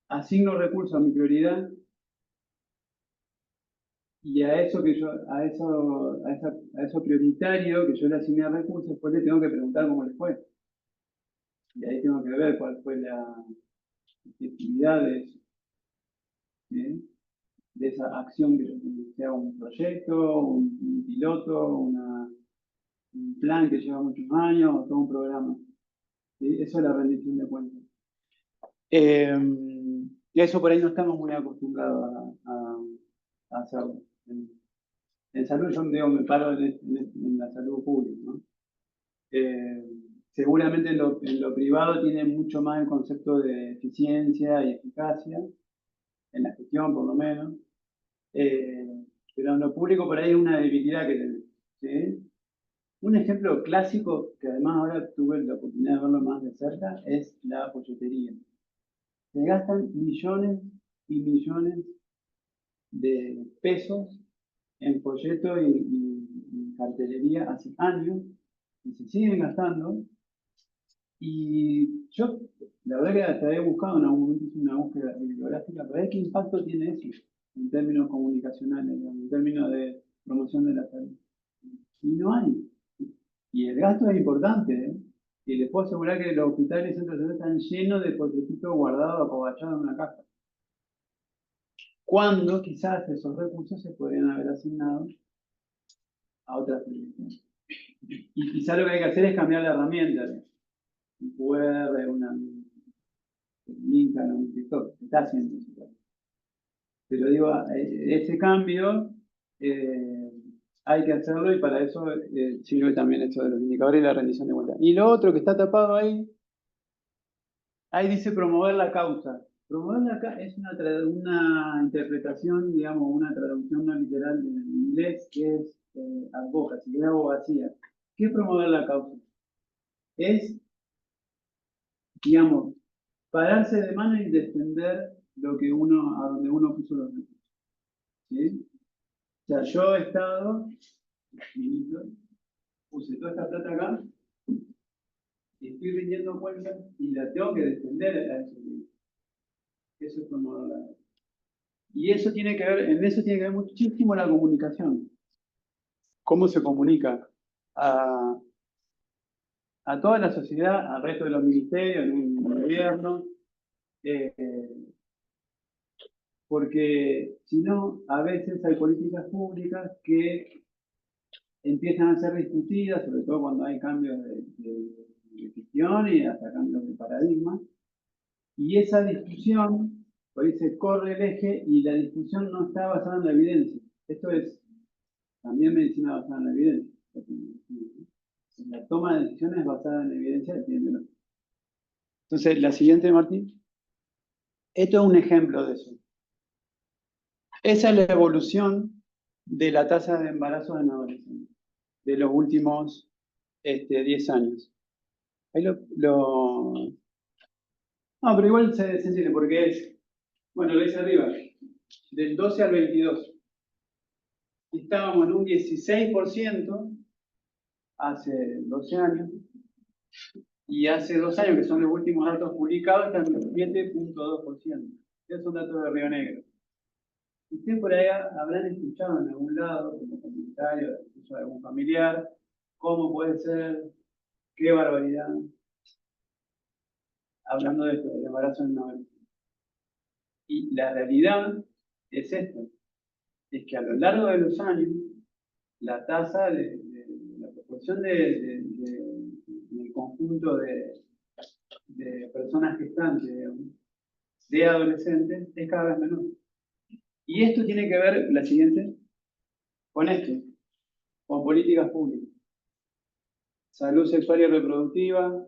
asigno recursos a mi prioridad y a eso prioritario que yo le asigné recursos, después le tengo que preguntar cómo le fue. Y ahí tengo que ver cuál fue la efectividad de eso. ¿Sí? De esa acción que yo tengo, sea un proyecto, un piloto, un plan que lleva muchos años o todo un programa. ¿Sí? Eso es la rendición de cuentas. Y a eso por ahí no estamos muy acostumbrados a hacerlo. En salud yo digo, me paro en la salud pública, ¿no? Seguramente en lo privado tiene mucho más el concepto de eficiencia y eficacia, en la gestión por lo menos, pero en lo público por ahí es una debilidad que tenemos. ¿Sí? Un ejemplo clásico, que además ahora tuve la oportunidad de verlo más de cerca, es la folletería. Se gastan millones y millones de pesos en folletos y cartelería hace años, y se siguen gastando. Y yo, la verdad que hasta he buscado en algún momento, hice una búsqueda bibliográfica, para ver qué impacto tiene eso en términos comunicacionales, en términos de promoción de la salud. Y no hay. Y el gasto es importante, ¿eh? Y les puedo asegurar que los hospitales y centros de salud están llenos de folletitos guardados, apoyados en una caja. Cuando quizás esos recursos se podrían haber asignado a otras prioridades. Y quizás lo que hay que hacer es cambiar la herramienta. Un QR, un link a un TikTok, se está haciendo eso. Pero digo, ese cambio hay que hacerlo y para eso sirve también eso de los indicadores y la rendición de cuentas. Y lo otro que está tapado ahí dice promover la causa. Promover acá es una interpretación, digamos, una traducción no literal del inglés, que es advocacy, que es abogacía. ¿Qué es promover la causa? Es, digamos, pararse de mano y defender lo que uno, a donde uno puso los recursos. ¿Sí? O sea, yo he estado, ministro, puse toda esta plata acá, y estoy rindiendo cuentas y la tengo que defender a ese ministro. Eso es promover la causa. Y eso tiene que ver, en eso tiene que ver muchísimo la comunicación. ¿Cómo se comunica a toda la sociedad, al resto de los ministerios, en el gobierno? Porque si no, a veces hay políticas públicas que empiezan a ser discutidas, sobre todo cuando hay cambios de gestión y hasta cambios de paradigma. Y esa discusión, por ahí se corre el eje y la discusión no está basada en la evidencia. Esto es también medicina basada en la evidencia. La toma de decisiones basada en la evidencia, entiéndelo. Entonces, la siguiente, Martín. Esto es un ejemplo de eso. Esa es la evolución de la tasa de embarazo en adolescentes de los últimos 10 años. Ahí no, pero igual se entiende porque es, bueno, lo dice arriba, del 12 al 22. Estábamos en un 16% hace 12 años, y hace 2 años, que son los últimos datos publicados, están en el 7.2%. Esos son datos de Río Negro. Ustedes por ahí habrán escuchado en algún lado, como comentario, incluso de algún familiar, cómo puede ser, qué barbaridad, hablando de esto, del embarazo en adolescente. Y la realidad es esta, es que a lo largo de los años, la tasa la proporción del conjunto de personas gestantes, digamos, de adolescentes, es cada vez menor. Y esto tiene que ver, la siguiente, con esto, con políticas públicas. Salud sexual y reproductiva,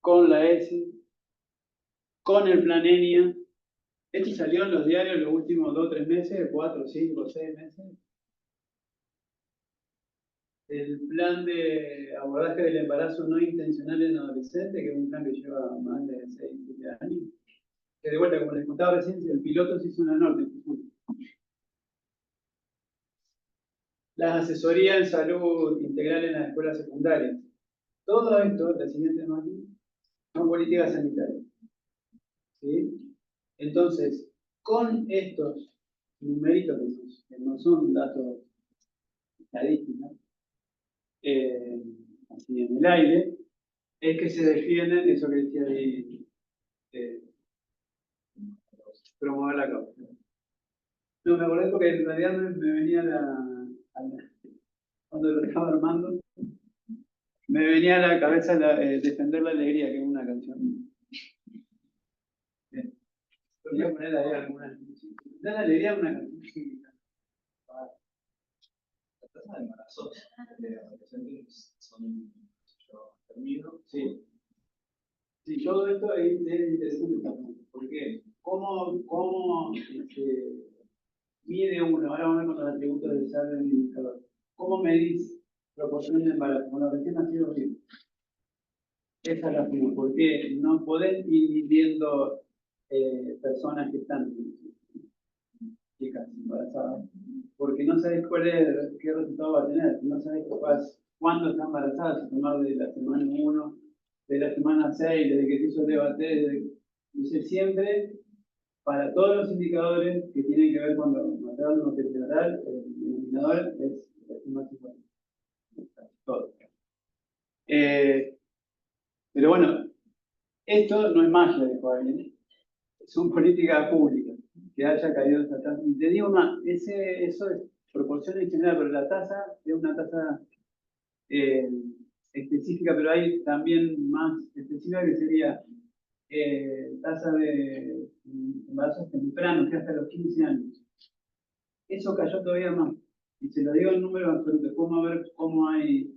con la ESI, con el plan ENIA. Esto salió en los diarios los últimos 2 o 3 meses, 4, 5, 6 meses. El plan de abordaje del embarazo no intencional en adolescentes, que es un plan que lleva más de 6, 7 años. Que de vuelta, como les contaba recién, el piloto se hizo en el norte. Las asesorías en salud integral en las escuelas secundarias. Todo esto, la siguiente imagen, son políticas sanitarias. ¿Sí? Entonces, con estos numeritos que no son datos estadísticos, así en el aire, es que se defienden eso que decía ahí, promover la causa. No, me acordé porque en realidad me venía cuando lo estaba armando, me venía a la cabeza Defender la Alegría, que es una canción. Voy a poner ahí alguna. Defender la Alegría es una canción. La tasa de embarazos de adolescentes son termino. Sí. Sí, todo esto es interesante también. ¿Por qué? ¿Cómo mide uno? Ahora vamos a ver con los atributos del desarrollo del indicador. ¿Cómo medís proporción de embarazo? Con los recién nacidos vivos. Esa es la primera. Porque no podés ir viendo personas que están chicas embarazadas, porque no sabés qué resultado va a tener, no sabés cuándo está embarazada, si tomar de la semana 1, de la semana 6, desde que se hizo el debate, entonces siempre, para todos los indicadores que tienen que ver con lo materno o perinatal, el denominador es más importante. Todo. Pero bueno, esto no es magia de Joaquín, son políticas públicas que haya caído esa tasa. Y te digo más, eso es proporción en general, pero la tasa es una tasa específica, pero hay también más específica que sería tasa de embarazos tempranos, que hasta los 15 años. Eso cayó todavía más. Y se lo digo en números absolutos. Cómo ver cómo hay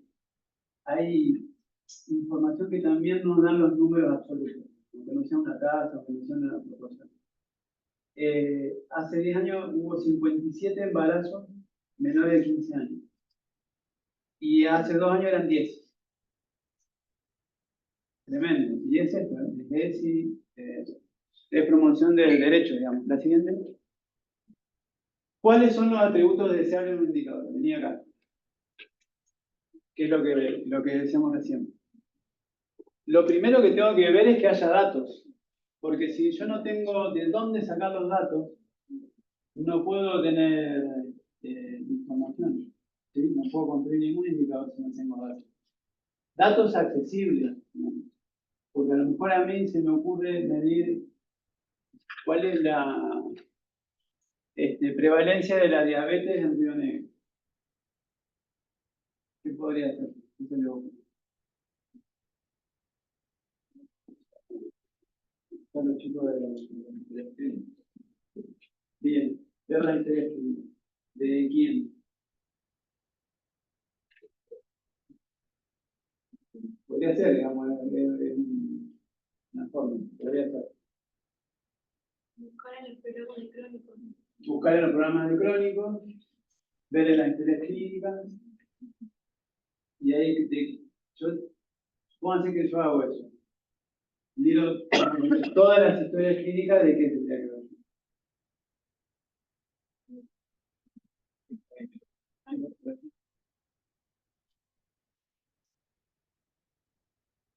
información que también nos dan los números absolutos. aunque no sea una tasa, aunque no sea una proporción. Hace 10 años hubo 57 embarazos menores de 15 años. Y hace 2 años eran 10. Tremendo. Y es esto, es promoción del derecho, digamos. La siguiente. ¿Cuáles son los atributos deseables de un indicador? Venía acá. Que es lo que decíamos recién. Lo primero que tengo que ver es que haya datos. Porque si yo no tengo de dónde sacar los datos, no puedo tener información. ¿Sí? No puedo construir ningún indicador si no tengo datos. Datos accesibles. Porque a lo mejor a mí se me ocurre medir cuál es la prevalencia de la diabetes en Río Negro. ¿Qué podría ser? ¿Qué se le ocurre? Son los chicos de la clínica. Bien, ¿de la interés clínico? ¿De quién? Podría ser, digamos, una forma. Podría ser. Buscar en el programa de crónicos. Buscar en los programas de crónicos, ver en las historias clínicas, y ahí pónganse que yo hago eso. Miro todas las historias clínicas de qué tendría que ver.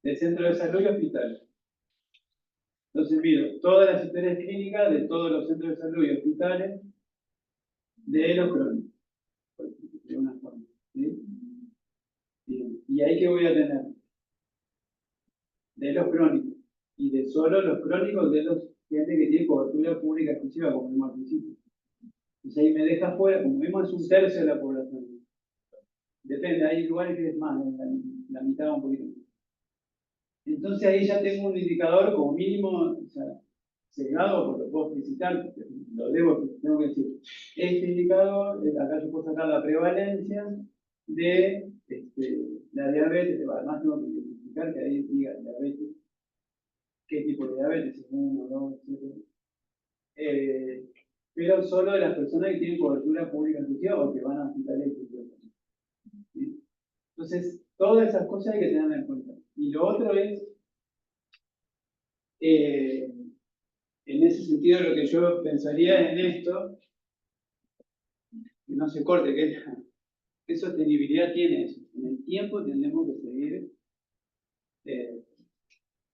De centro de salud y hospital. Entonces miro todas las historias clínicas de todos los centros de salud y hospitales de los crónicos, de una forma. ¿Sí? Bien. ¿Y ahí qué voy a tener? De los crónicos. Y de solo los crónicos de los gente que tiene cobertura pública exclusiva, como vimos al principio. Entonces ahí me deja fuera, como vimos, es un tercio de la población. Depende, hay lugares que es más, la mitad un poquito más. Entonces ahí ya tengo un indicador como mínimo, o sea, sesgado, porque lo puedo explicitar, tengo que decir, este indicador, acá yo puedo sacar la prevalencia de la diabetes, además tengo que identificar que ahí diga diabetes, qué tipo de diabetes, es 1, 2, etc. Pero solo de las personas que tienen cobertura pública exclusiva o que van a hospitales exclusivos. ¿Sí? Entonces, todas esas cosas hay que tener en cuenta. Y lo otro es, en ese sentido, lo que yo pensaría en esto, que no se corte, ¿qué sostenibilidad tiene eso? En el tiempo tendremos que seguir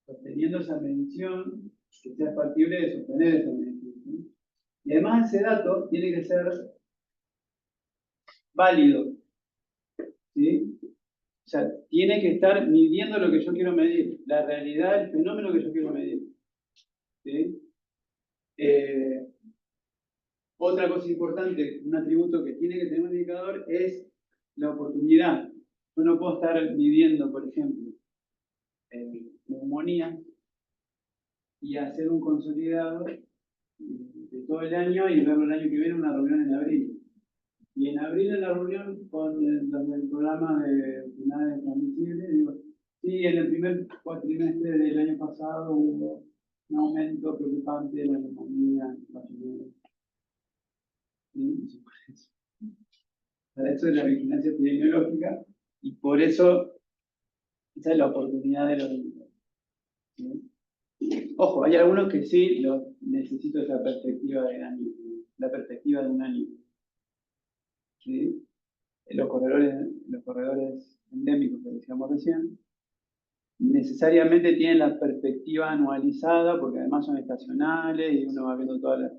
sosteniendo esa medición, que sea factible de sostener esa medición. ¿Sí? Y además ese dato tiene que ser válido. ¿Sí? O sea, tiene que estar midiendo lo que yo quiero medir, la realidad, el fenómeno que yo quiero medir. ¿Sí? Otra cosa importante, un atributo que tiene que tener un indicador es la oportunidad. Yo no puedo estar midiendo, por ejemplo, neumonía y hacer un consolidado de todo el año y verlo el año que viene una reunión en abril. Y en abril en la reunión con el programa de finales transmisibles, digo, sí, en el primer cuatrimestre del año pasado hubo un aumento preocupante de la neumonía. ¿Sí? Para eso es la vigilancia epidemiológica y por eso esa es la oportunidad de los indicadores. ¿Sí? Ojo, hay algunos que sí necesito esa perspectiva de año, la perspectiva de un año. ¿Sí? Los corredores endémicos que decíamos recién, necesariamente tienen la perspectiva anualizada porque además son estacionales y uno va viendo toda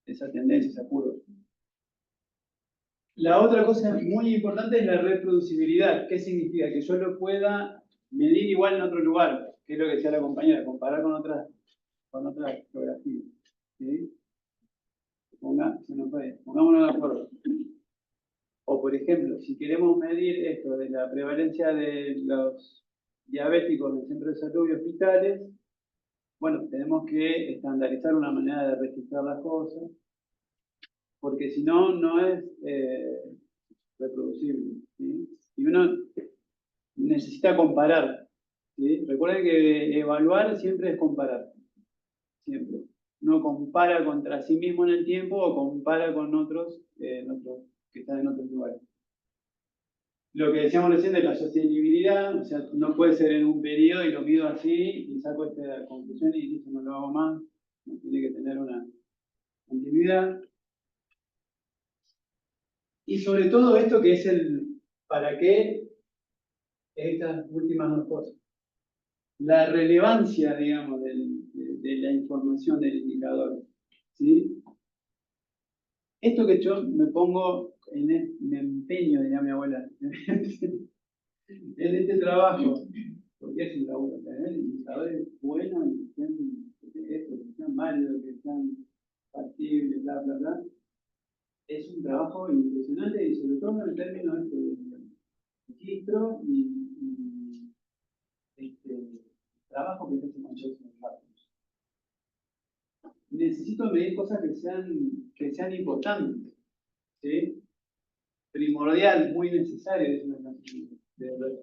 esa tendencia, esa curva. La otra cosa muy importante es la reproducibilidad. ¿Qué significa? Que yo lo pueda medir igual en otro lugar, que es lo que decía la compañera, comparar con otras geografías. ¿Sí? Pongámonos de acuerdo. O por ejemplo, si queremos medir esto de la prevalencia de los diabéticos en centros de salud y hospitales, bueno, tenemos que estandarizar una manera de registrar las cosas, porque si no, no es reproducible. ¿Sí? Y uno necesita comparar. ¿sí? Recuerden que evaluar siempre es comparar, siempre. Uno compara contra sí mismo en el tiempo o compara con otros, que están en otros lugares. Lo que decíamos recién de la sostenibilidad, o sea, no puede ser en un periodo y lo mido así y saco esta conclusión y listo, no lo hago más. No tiene que tener una continuidad. Y sobre todo esto que es el para qué, estas últimas dos cosas. La relevancia, digamos, de la información del indicador. ¿Sí? Esto que yo me pongo, me empeño, diría mi abuela, en este trabajo, porque es un laburo, tener indicadores buenos y que sean válidos, que sean factibles, bla, bla, bla, es un trabajo impresionante y sobre todo en términos de registro y trabajo que se hace con Jason Hartnett. Necesito medir cosas que sean importantes, ¿sí? Primordial, muy necesario, es una canción de los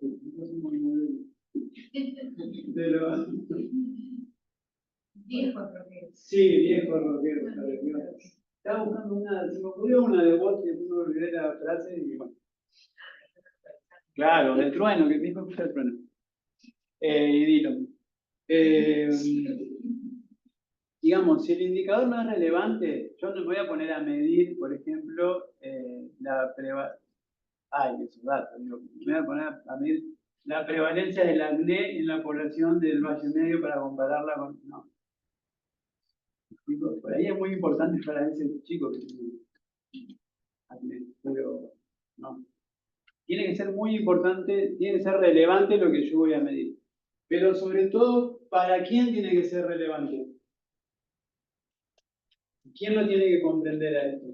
Viejo rockero. sí, viejo rockero. Estaba buscando una, se me ocurrió una de vos que me olvidé la frase y bueno. Claro, del trueno, que dijo escucha el trueno. Y Dylan. Digamos, si el indicador no es relevante, yo no me voy a poner a medir, por ejemplo, la prevalencia. Ay, esos datos, digo, me voy a poner a medir la prevalencia del acné en la población del Valle Medio para compararla con. No. Por ahí es muy importante para ese chico que tiene acné, pero no. Tiene que ser muy importante, tiene que ser relevante lo que yo voy a medir. Pero sobre todo, ¿para quién tiene que ser relevante? ¿Quién lo tiene que comprender a esto?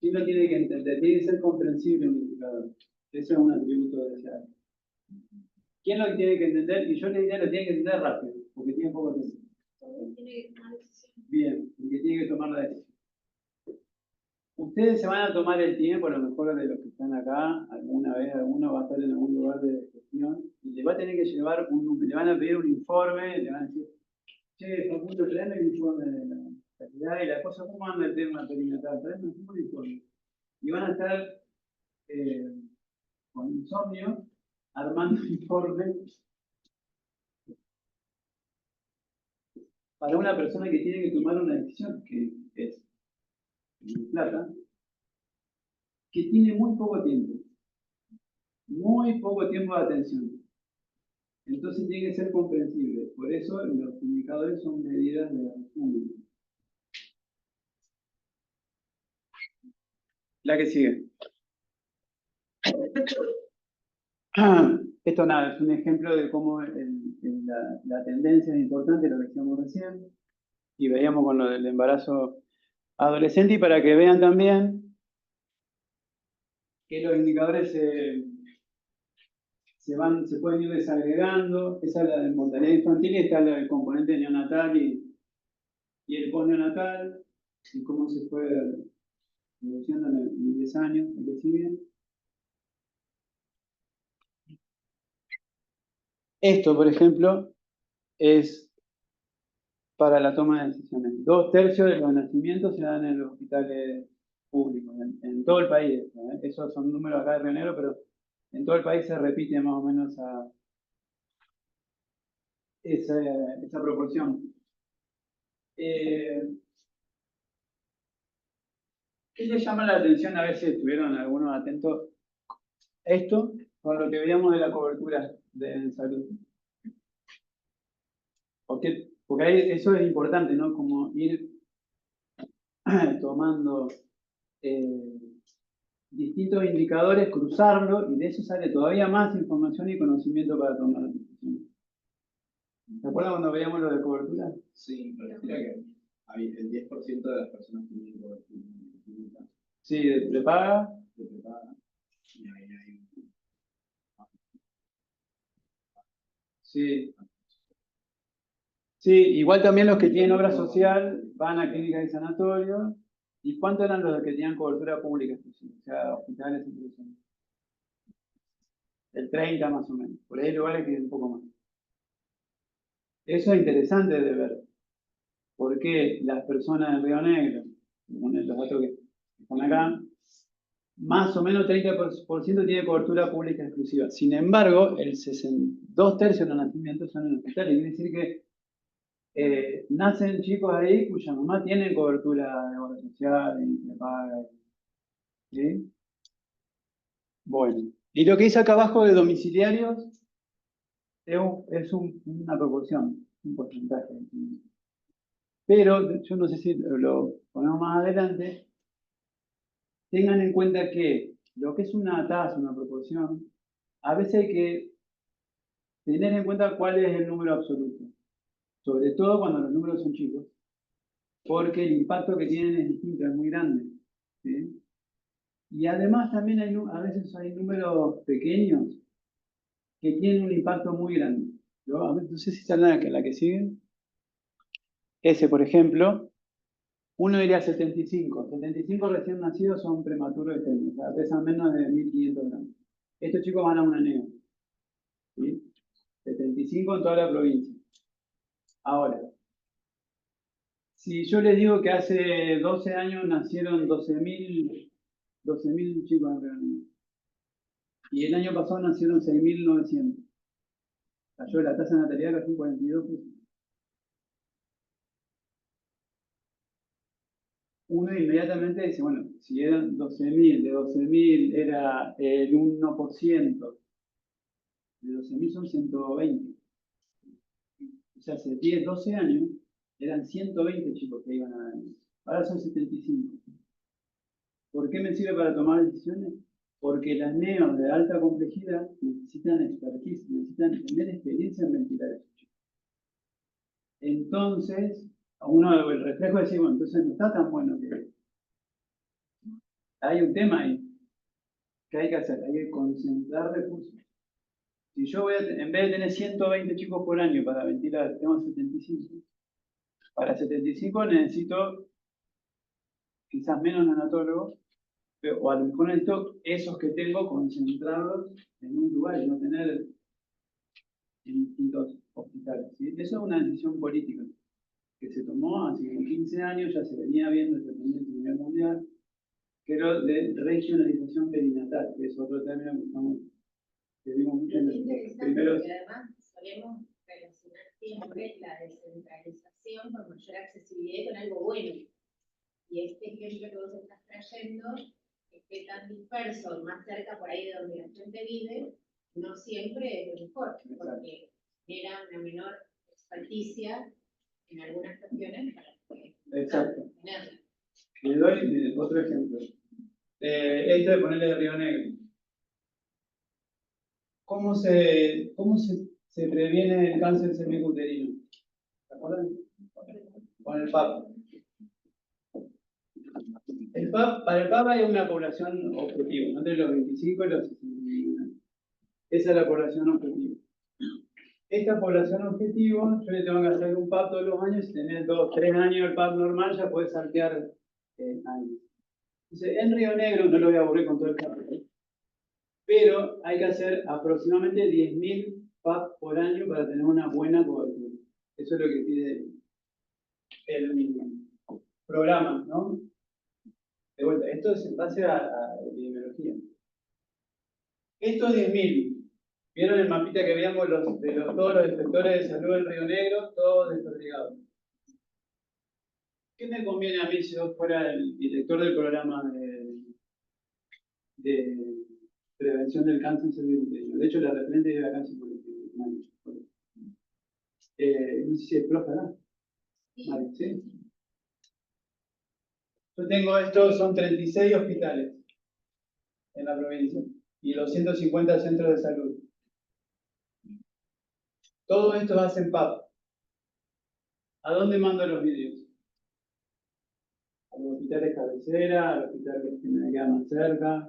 ¿Quién lo tiene que entender? Tiene que ser comprensible un indicador. Eso es un atributo deseado. ¿Quién lo tiene que entender? Y yo le diría lo tiene que entender rápido, porque tiene poco tiempo. Bien, porque tiene que tomar la decisión. Ustedes se van a tomar el tiempo, a lo mejor de los que están acá, alguna vez alguno va a estar en algún lugar de gestión y le va a tener que llevar le van a pedir un informe, le van a decir, che, Facundo, traeme el informe de la calidad y la cosa, ¿cómo anda el tema perimetral? Traeme un informe. Y van a estar con insomnio, armando un informe para una persona que tiene que tomar una decisión, que es plata, que tiene muy poco tiempo de atención. Entonces tiene que ser comprensible. Por eso los indicadores son medidas de la pública. La que sigue. Esto nada, es un ejemplo de cómo la tendencia es importante, lo que decíamos recién. Y veíamos con lo del embarazo adolescente y para que vean también que los indicadores se pueden ir desagregando. Esa es la de mortalidad infantil y está la del componente neonatal y el postneonatal y cómo se fue reduciendo en 10 años, el que sigue. Esto, por ejemplo, es para la toma de decisiones. 2/3 de los nacimientos se dan en los hospitales públicos, en todo el país. Esos son números acá de Río Negro, pero en todo el país se repite más o menos esa proporción. ¿Qué les llama la atención? A ver si estuvieron algunos atentos a esto, con lo que veíamos de la cobertura de salud. Porque ahí eso es importante, ¿no? Como ir tomando distintos indicadores, cruzarlo, y de eso sale todavía más información y conocimiento para tomar decisiones. ¿Se acuerdan cuando veíamos lo de cobertura? Sí, pareciera que el 10% de las personas que tienen cobertura. Sí, de prepaga. Y ahí hay Sí. Sí, igual también los que tienen obra social van a clínicas y sanatorios. ¿Y cuántos eran los que tenían cobertura pública? O sea, hospitales y instituciones. el 30 más o menos. Por ahí hay lugares que es un poco más. Eso es interesante de ver. ¿Por qué las personas de Río Negro, según los datos que están acá, más o menos 30% tiene cobertura pública exclusiva? Sin embargo, el 2/3 de los nacimientos son en hospitales. Quiere decir que nacen chicos ahí cuya mamá tiene cobertura de obra social y le paga. ¿Sí? Bueno, y lo que dice acá abajo de domiciliarios es una proporción, un porcentaje. Pero yo no sé si lo ponemos más adelante. Tengan en cuenta que lo que es una tasa, una proporción, a veces hay que tener en cuenta cuál es el número absoluto, sobre todo cuando los números son chicos, porque el impacto que tienen es distinto, es muy grande. ¿Sí? Y además también a veces hay números pequeños que tienen un impacto muy grande. A ver, no sé si está la que sigue. Ese, por ejemplo, uno diría 75. 75 recién nacidos son prematuros de o sea, pesan menos de 1500 gramos. Estos chicos van a una neo. ¿Sí? 75 en toda la provincia. Ahora, si yo les digo que hace 12 años nacieron 12.000 chicos en Río Negro, y el año pasado nacieron 6.900, cayó la tasa de natalidad casi 42%. Uno inmediatamente dice, bueno, si eran 12.000, de 12.000 era el 1%, de 12.000 son 120. O sea, hace 10, 12 años eran 120 chicos que iban a dar. Ahora son 75. ¿Por qué me sirve para tomar decisiones? Porque las neos de alta complejidad necesitan expertise, necesitan tener experiencia en ventilar esos chicos. Entonces, a uno el reflejo es decir, bueno, entonces no está tan bueno que hay un tema ahí que hay que hacer, hay que concentrar recursos. Si yo en vez de tener 120 chicos por año para ventilar, tengo 75. Para 75 necesito quizás menos neonatólogos, o a lo mejor necesito esos que tengo concentrarlos en un lugar y no tener en distintos hospitales. ¿Sí? Eso es una decisión política que se tomó hace 15 años, ya se venía viendo esta tendencia a nivel mundial, que era de regionalización perinatal, que es otro término que vimos mucho en los primeros. Porque además solemos relacionar siempre la descentralización con mayor accesibilidad con algo bueno. Y este ejemplo que vos estás trayendo, que tan disperso, más cerca por ahí de donde la gente vive, no siempre es lo mejor, porque genera una menor experticia en algunas cuestiones para que Exacto. tenerla. Le doy otro ejemplo. Esto de ponerle Río Negro. ¿Cómo se previene el cáncer cervicuterino? ¿Se acuerdan? Con el PAP. Para el PAP hay una población objetivo, entre los 25 y los 61. Esa es la población objetivo. Esta población objetivo, yo le tengo que hacer un PAP todos los años. Si tenés 2, 3 años el PAP normal, ya puedes saltear años. Entonces, en Río Negro, no lo voy a aburrir con todo el PAP, pero hay que hacer aproximadamente 10.000 PAP por año para tener una buena cobertura. Eso es lo que pide el programa, ¿no? De vuelta, esto es en base a epidemiología. Estos 10.000, ¿vieron el mapita que veíamos todos los inspectores de salud del Río Negro? Todos desperdigados. ¿Qué me conviene a mí si yo fuera el director del programa de prevención del cáncer cervicuterino? De hecho, la referente de la cáncer cervicuterino. No sé si es profe, ¿no? Vale, ¿sí? Yo tengo estos, son 36 hospitales en la provincia y los 150 centros de salud. Todos estos hacen PAP. ¿A dónde mando los vídeos? A los hospitales cabecera, al hospital que me queda más cerca.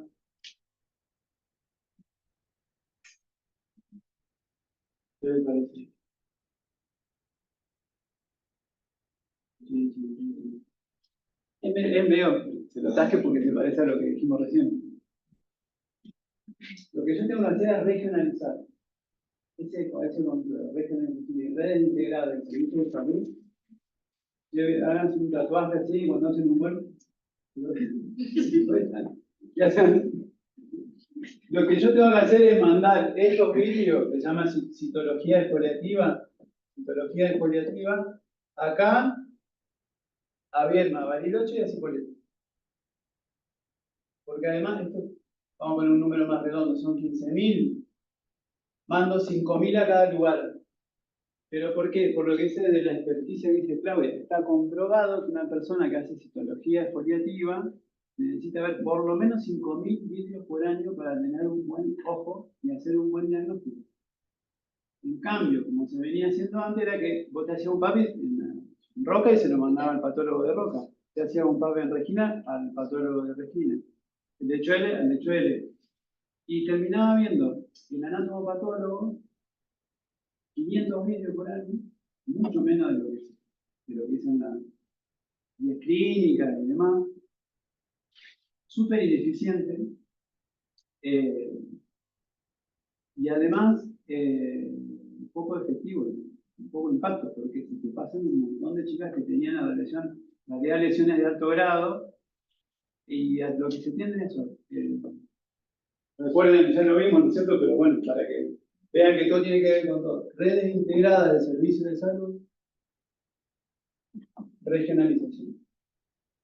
¿Qué les parece? Sí. Es medio, se lo ataque porque se parece a lo que dijimos recién. Lo que yo tengo que hacer es regionalizar. Ese control, regionalización, redes integradas del servicio de salud. Hagan un tatuaje así cuando hacen un buen. Ya saben. Lo que yo tengo que hacer es mandar estos vídeos que se llama citología exfoliativa, acá a Viedma, Bariloche y a Cipolletti. Porque además, esto, vamos a poner un número más redondo, son 15.000. Mando 5.000 a cada lugar. ¿Pero por qué? Por lo que dice de la experticia que dice Claudia. Está comprobado que una persona que hace citología exfoliativa necesita ver por lo menos 5.000 vídeos por año para tener un buen ojo y hacer un buen diagnóstico. En cambio, como se venía haciendo antes, era que vos te hacías un PAPI en Roca y se lo mandaba al patólogo de Roca. Te hacía un PAPI en Regina al patólogo de Regina. El de Chuele al de Chuele. Y terminaba viendo el anatomopatólogo 500 vídeos por año, mucho menos de lo que dicen las guías clínicas y demás. Súper ineficiente. Y además, un poco efectivo, un poco impacto, porque si te pasan un montón de chicas que tenían la realidad lesiones de alto grado, y a lo que se tiende es eso. Recuerden, ya lo vimos, ¿no es cierto? Pero bueno, para que vean que todo tiene que ver con todo. Redes integradas de servicios de salud, regionalización.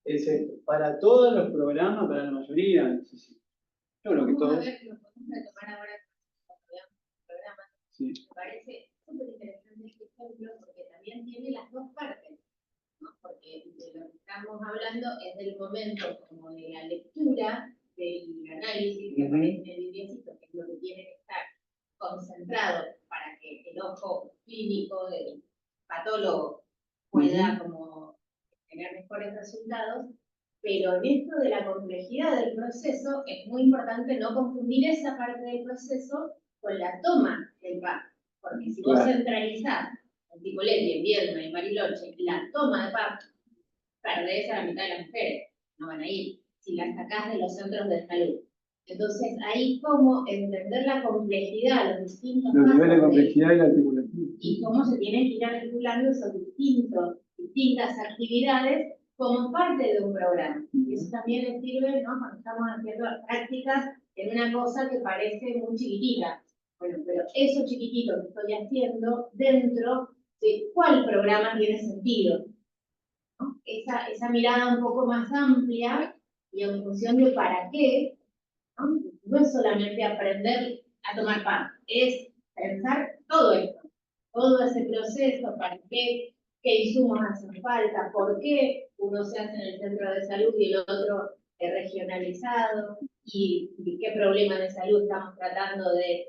Es esto. Para todos los programas, para la mayoría, no sé si. Yo creo que Vamos a todos. ver, lo podemos retomar ahora cuando veamos el programa. Sí. Me parece súper interesante este ejemplo porque también tiene las dos partes, ¿no? Porque de lo que estamos hablando es del momento como de la lectura, del análisis que aparece en el videocito, que es lo que tiene que estar concentrado para que el ojo clínico del patólogo pueda como tener mejores resultados. Pero en esto de la complejidad del proceso es muy importante no confundir esa parte del proceso con la toma del PAP. Porque si vos centralizás en Cipolletti, en Viedma, en Bariloche, la toma de PAP, perdés a la mitad de las mujeres, no van a ir, si las sacás de los centros de salud. Entonces, ahí cómo entender la complejidad, los distintos Los niveles de pasos complejidad y la articulación. y cómo se tienen que ir articulando esas distintas actividades como parte de un programa. Y eso también les sirve, ¿no? Cuando estamos haciendo prácticas en una cosa que parece muy chiquitita. Bueno, pero eso chiquitito que estoy haciendo dentro de cuál programa tiene sentido, ¿no? Esa mirada un poco más amplia y en función de para qué, ¿no? No es solamente aprender a tomar pan, es pensar todo esto, todo ese proceso, para qué insumos hacen falta, por qué uno se hace en el centro de salud y el otro regionalizado, y qué problemas de salud estamos tratando de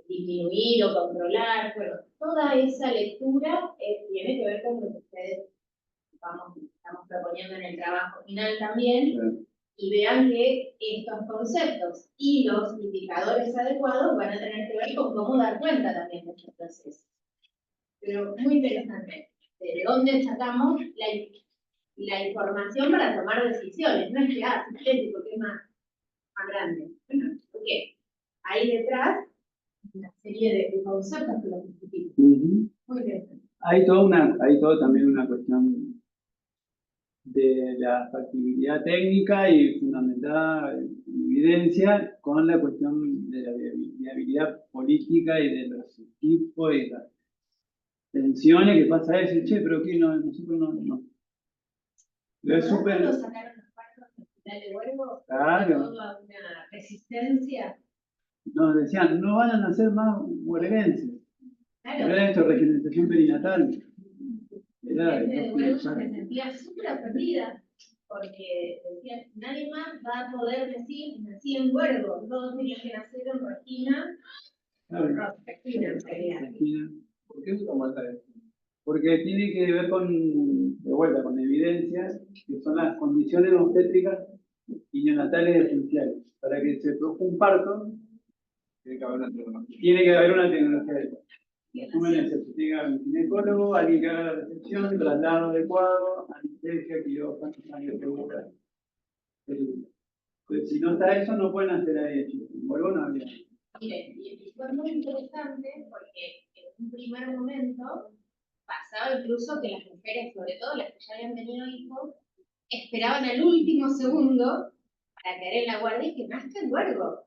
disminuir o controlar. Bueno, toda esa lectura tiene que ver con lo que ustedes estamos proponiendo en el trabajo final también, y vean que estos conceptos y los indicadores adecuados van a tener que ver con cómo dar cuenta también de estos procesos. Pero muy interesante, de dónde sacamos la información para tomar decisiones. No es que, porque es más grande. Bueno, porque ahí detrás una serie de conceptos que lo justifican. Muy interesante. Hay todo también una cuestión de la factibilidad técnica y fundamentada en evidencia con la cuestión de la viabilidad política y de los equipos y las tensiones que pasa eso. Che, pero que no, nosotros no. Lo es súper. ¿Cuándo sacaron los partos del hospital de Huergo? Claro. Toda una resistencia. Nos decían, no van a nacer más huerguenses. Claro. Era esto, regionalización perinatal. La gente de Huergo se sentía súper ofendida, porque decían, nadie más va a poder decir, nací en Huergo, todos tenían que nacer en Regina. Claro. Regina, en realidad. ¿Por qué es una mata de esto? Porque tiene que ver de vuelta, con evidencias, que son las condiciones obstétricas y neonatales esenciales. Para que se produzca un parto, Tiene que haber una tecnología. tiene que haber una tecnología adecuada. En resumen, es eso, tiene que haber un ginecólogo, alguien que haga la recepción, traslado adecuado, anestesia, quirófano, sangre segura. Pues si no está eso, no pueden hacer ahí, chicos. Vuelvo no había. Miren, y fue muy interesante porque en un primer momento pasaba incluso que las mujeres, sobre todo las que ya habían tenido hijos, esperaban al último segundo para caer en la guardia y que nazca el huergo.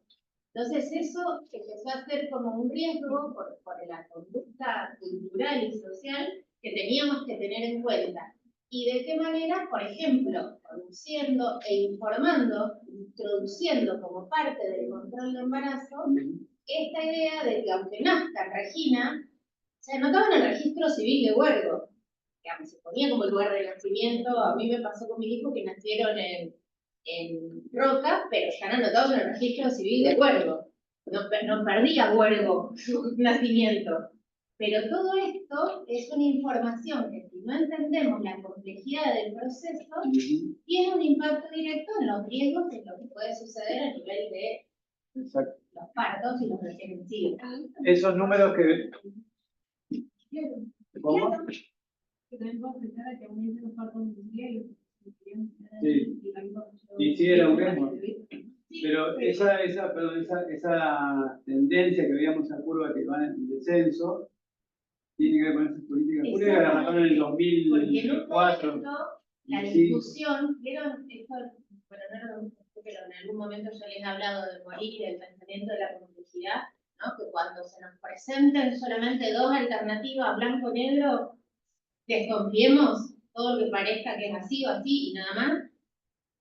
Entonces eso empezó a ser como un riesgo por la conducta cultural y social que teníamos que tener en cuenta. ¿Y de qué manera? Por ejemplo, conociendo e informando, introduciendo como parte del control de embarazo, esta idea de que aunque nazca Regina, se anotaba en el registro civil de huergo. Digamos, se ponía como lugar de nacimiento. A mí me pasó con mis hijos que nacieron en Roca, pero están anotados en el registro civil de huergo. No perdía huergo su nacimiento. Pero todo esto es una información que si no entendemos la complejidad del proceso, tiene un impacto directo en los riesgos de lo que puede suceder a nivel de Exacto. los partos y los recién nacidos. Esos números que... ¿Cómo? Que también puedo afectar a que aumenten los partos domiciliarios. Sí. Y sí, era un riesgo. Pero esa tendencia que veíamos, esa curva que va en descenso, tiene que ver con esas políticas públicas que arrancaron en el Porque en un 2004. momento la discusión, vieron esto, bueno, no lo pero en algún momento yo les he hablado de morir y del pensamiento de la complejidad, ¿no? Que cuando se nos presenten solamente dos alternativas, blanco-negro, desconfiemos todo lo que parezca que es así o así y nada más.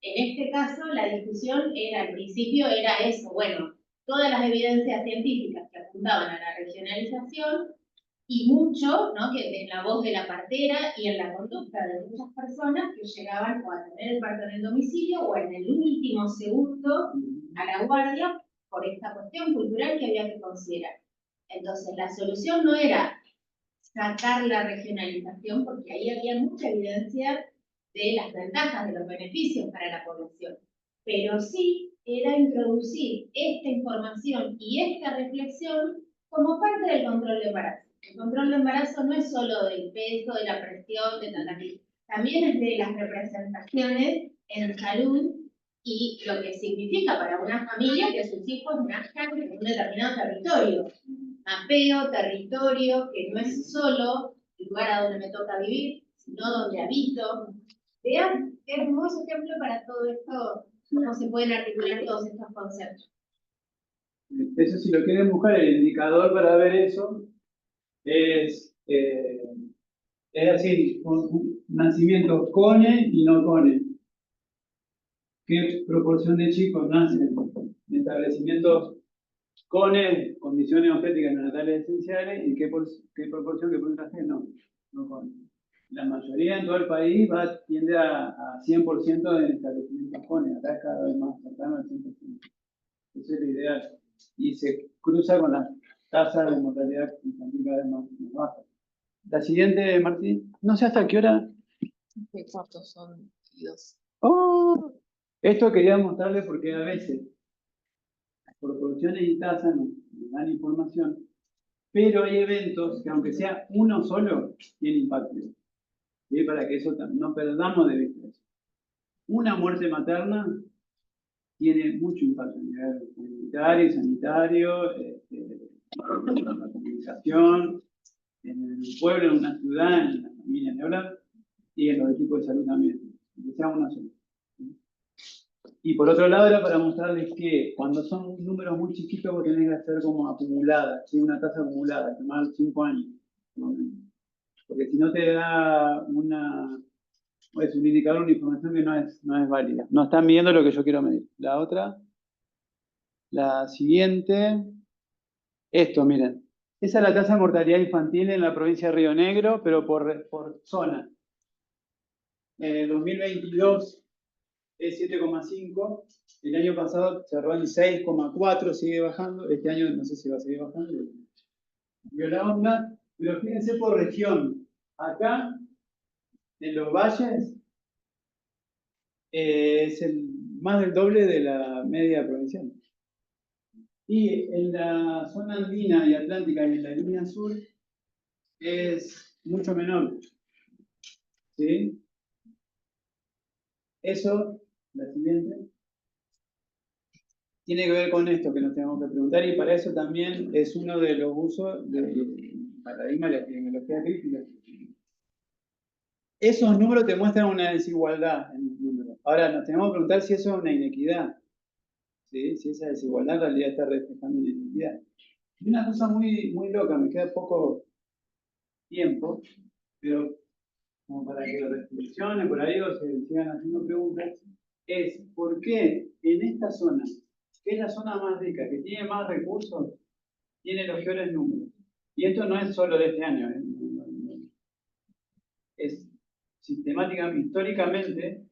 En este caso, la discusión era, al principio, era eso, bueno, todas las evidencias científicas que apuntaban a la regionalización y mucho, ¿no? Que en la voz de la partera y en la conducta de muchas personas que llegaban o a tener el parto en el domicilio o en el último segundo a la guardia por esta cuestión cultural que había que considerar. Entonces, la solución no era sacar la regionalización, porque ahí había mucha evidencia de las ventajas, de los beneficios para la población, pero sí era introducir esta información y esta reflexión como parte del control de embarazo. El control de embarazo no es solo del peso, de la presión, de tal, también es de las representaciones en salud y lo que significa para una familia que sus hijos nazcan en un determinado territorio. Mapeo, territorio, que no es solo el lugar a donde me toca vivir, sino donde habito. Vean qué hermoso ejemplo para todo esto, cómo se pueden articular todos estos conceptos. Eso, si lo quieren buscar, el indicador para ver eso es así, nacimientos CONE y no CONE. ¿Qué proporción de chicos nacen en establecimientos CONE, condiciones obstétricas neonatales esenciales, y qué proporción que porcentaje no CONE? La mayoría en todo el país tiende a 100% en establecimientos CONE, acá es cada vez más cercano al 100%. Eso es lo ideal. Y se cruza con las tasas de mortalidad infantil cada vez más bajas. La siguiente, Martín. No sé hasta qué hora. ¿Qué cuartos son? 2. ¡Oh! Esto quería mostrarles porque a veces las proporciones y tasas nos dan información, pero hay eventos que, aunque sea uno solo, tienen impacto. ¿Sí? Para que eso no perdamos de vista eso. Una muerte materna tiene mucho impacto en nivel comunitario, sanitario, en la comunicación, en el pueblo, en una ciudad, en la familia, en hablar, y en los equipos de salud también, que sea una sola. Y por otro lado era para mostrarles que cuando son números muy chiquitos vos tenés que hacer como acumuladas, ¿sí? Una tasa acumulada, tomar 5 años. Porque si no te da es un indicador, una información que no es válida. No están midiendo lo que yo quiero medir. La otra, la siguiente, esto, miren. Esa es la tasa de mortalidad infantil en la provincia de Río Negro, pero por zona. 2022 es 7,5. El año pasado cerró en 6,4, sigue bajando. Este año no sé si va a seguir bajando. Vio la onda, pero fíjense por región. Acá, en los valles, es más del doble de la media provincial. Y en la zona andina y atlántica y en la línea sur es mucho menor. ¿Sí? Eso, la siguiente. tiene que ver con esto que nos tenemos que preguntar, y para eso también es uno de los usos del paradigma de la epidemiología crítica. Esos números te muestran una desigualdad en los números. Ahora nos tenemos que preguntar si eso es una inequidad. ¿Sí? Si esa desigualdad en realidad está reflejando una inequidad. Y una cosa muy, muy loca, me queda poco tiempo, pero como para que lo reflexionen por ahí o se sigan haciendo preguntas, es ¿por qué en esta zona, que es la zona más rica, que tiene más recursos, tiene los peores números? Y esto no es solo de este año, es sistemáticamente, históricamente,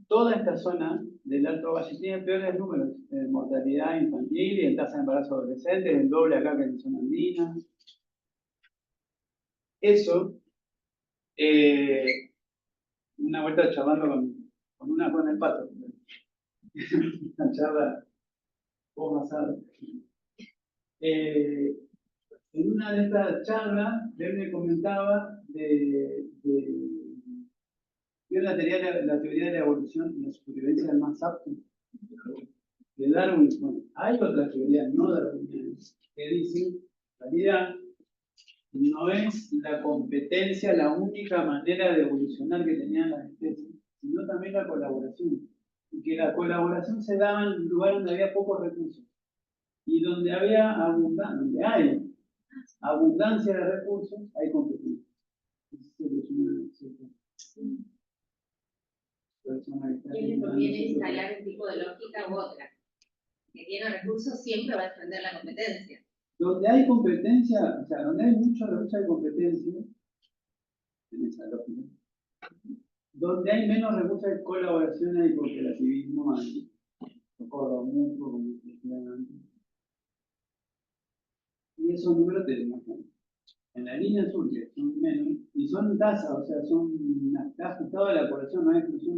toda esta zona del Alto Valle tiene peores números en mortalidad infantil y en tasa de embarazo adolescente, el doble acá que en zona andina. Eso, una vuelta charlando con el pato, una charla un poco más alta. En una de estas charlas, él me comentaba vio la teoría de la evolución y la supervivencia del más apto de Darwin. Bueno, hay otras teorías no darwinianas que dicen, en realidad, no es la competencia la única manera de evolucionar que tenían las especies, sino también la colaboración. Y que la colaboración se daba en lugares donde había pocos recursos. Y donde había donde hay abundancia de recursos, hay competencia. ¿Quién le conviene instalar un tipo de lógica u otra? Que tiene recursos siempre va a defender la competencia. Donde hay competencia, o sea, donde hay mucha lucha de competencia, en esa lógica. Donde hay menos recursos de colaboración hay cooperativismo, hay socorro mutuo, como decían antes. Y esos números te demuestran. En la línea azul, que son menos, y son tasas, o sea, está ajustado a la población, no hay exclusión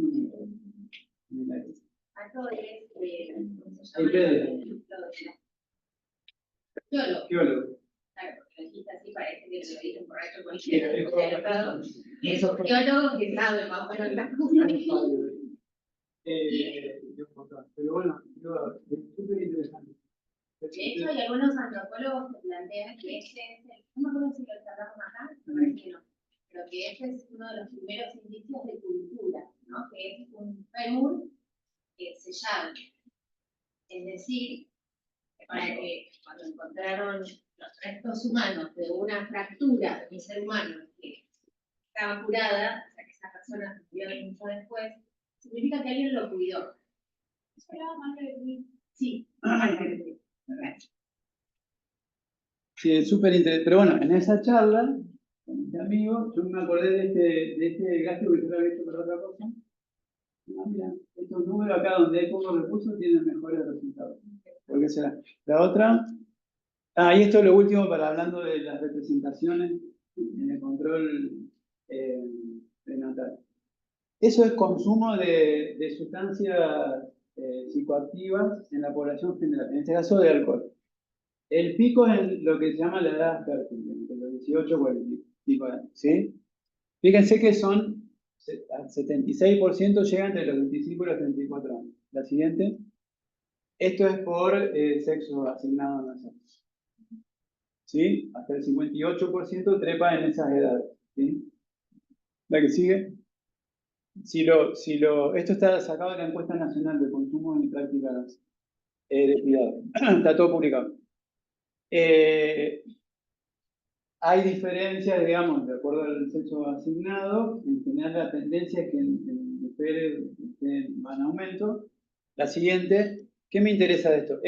numérica. Esto es, ¿cómo se El llama? Geólogo. Claro, porque lo dijiste así, parece que te lo dicen borracho cualquiera. Esos geólogos que saben más o menos estas cosas. Pero bueno, es súper interesante. De hecho, hay algunos antropólogos que plantean que ese es no me acuerdo si lo tratamos acá, me parece que no, pero que ese es uno de los primeros indicios de cultura, ¿no? Que es un fémur sellado. Es decir, para que cuando encontraron los restos humanos de una fractura de un ser humano que estaba curada, o sea que esa persona se murió mucho después, significa que alguien lo cuidó. ¿Eso era madre de Luis? Sí, Sí, es súper interesante. Pero bueno, en esa charla, con este amigo, yo me acordé de este gráfico que yo lo había hecho para otra cosa. No, mira, estos números acá donde hay pocos recursos tienen mejores resultados. ¿Por qué será? La otra. Y esto es lo último para hablando de las representaciones en el control prenatal. Eso es consumo de sustancias psicoactivas en la población general, en este caso de alcohol. El pico es lo que se llama la edad fértil, entre los 18 y 45 años, ¿sí? Fíjense que al 76% llega entre los 25 y los 34 años. La siguiente. Esto es por sexo asignado a nacer. ¿Sí? Hasta el 58% trepa en esas edades. ¿Sí? La que sigue. Esto está sacado de la encuesta nacional de consumo y prácticas de cuidado. Está todo publicado. Hay diferencias, digamos, de acuerdo al sexo asignado. En general, la tendencia es que en mujeres van en aumento. La siguiente, ¿qué me interesa de esto?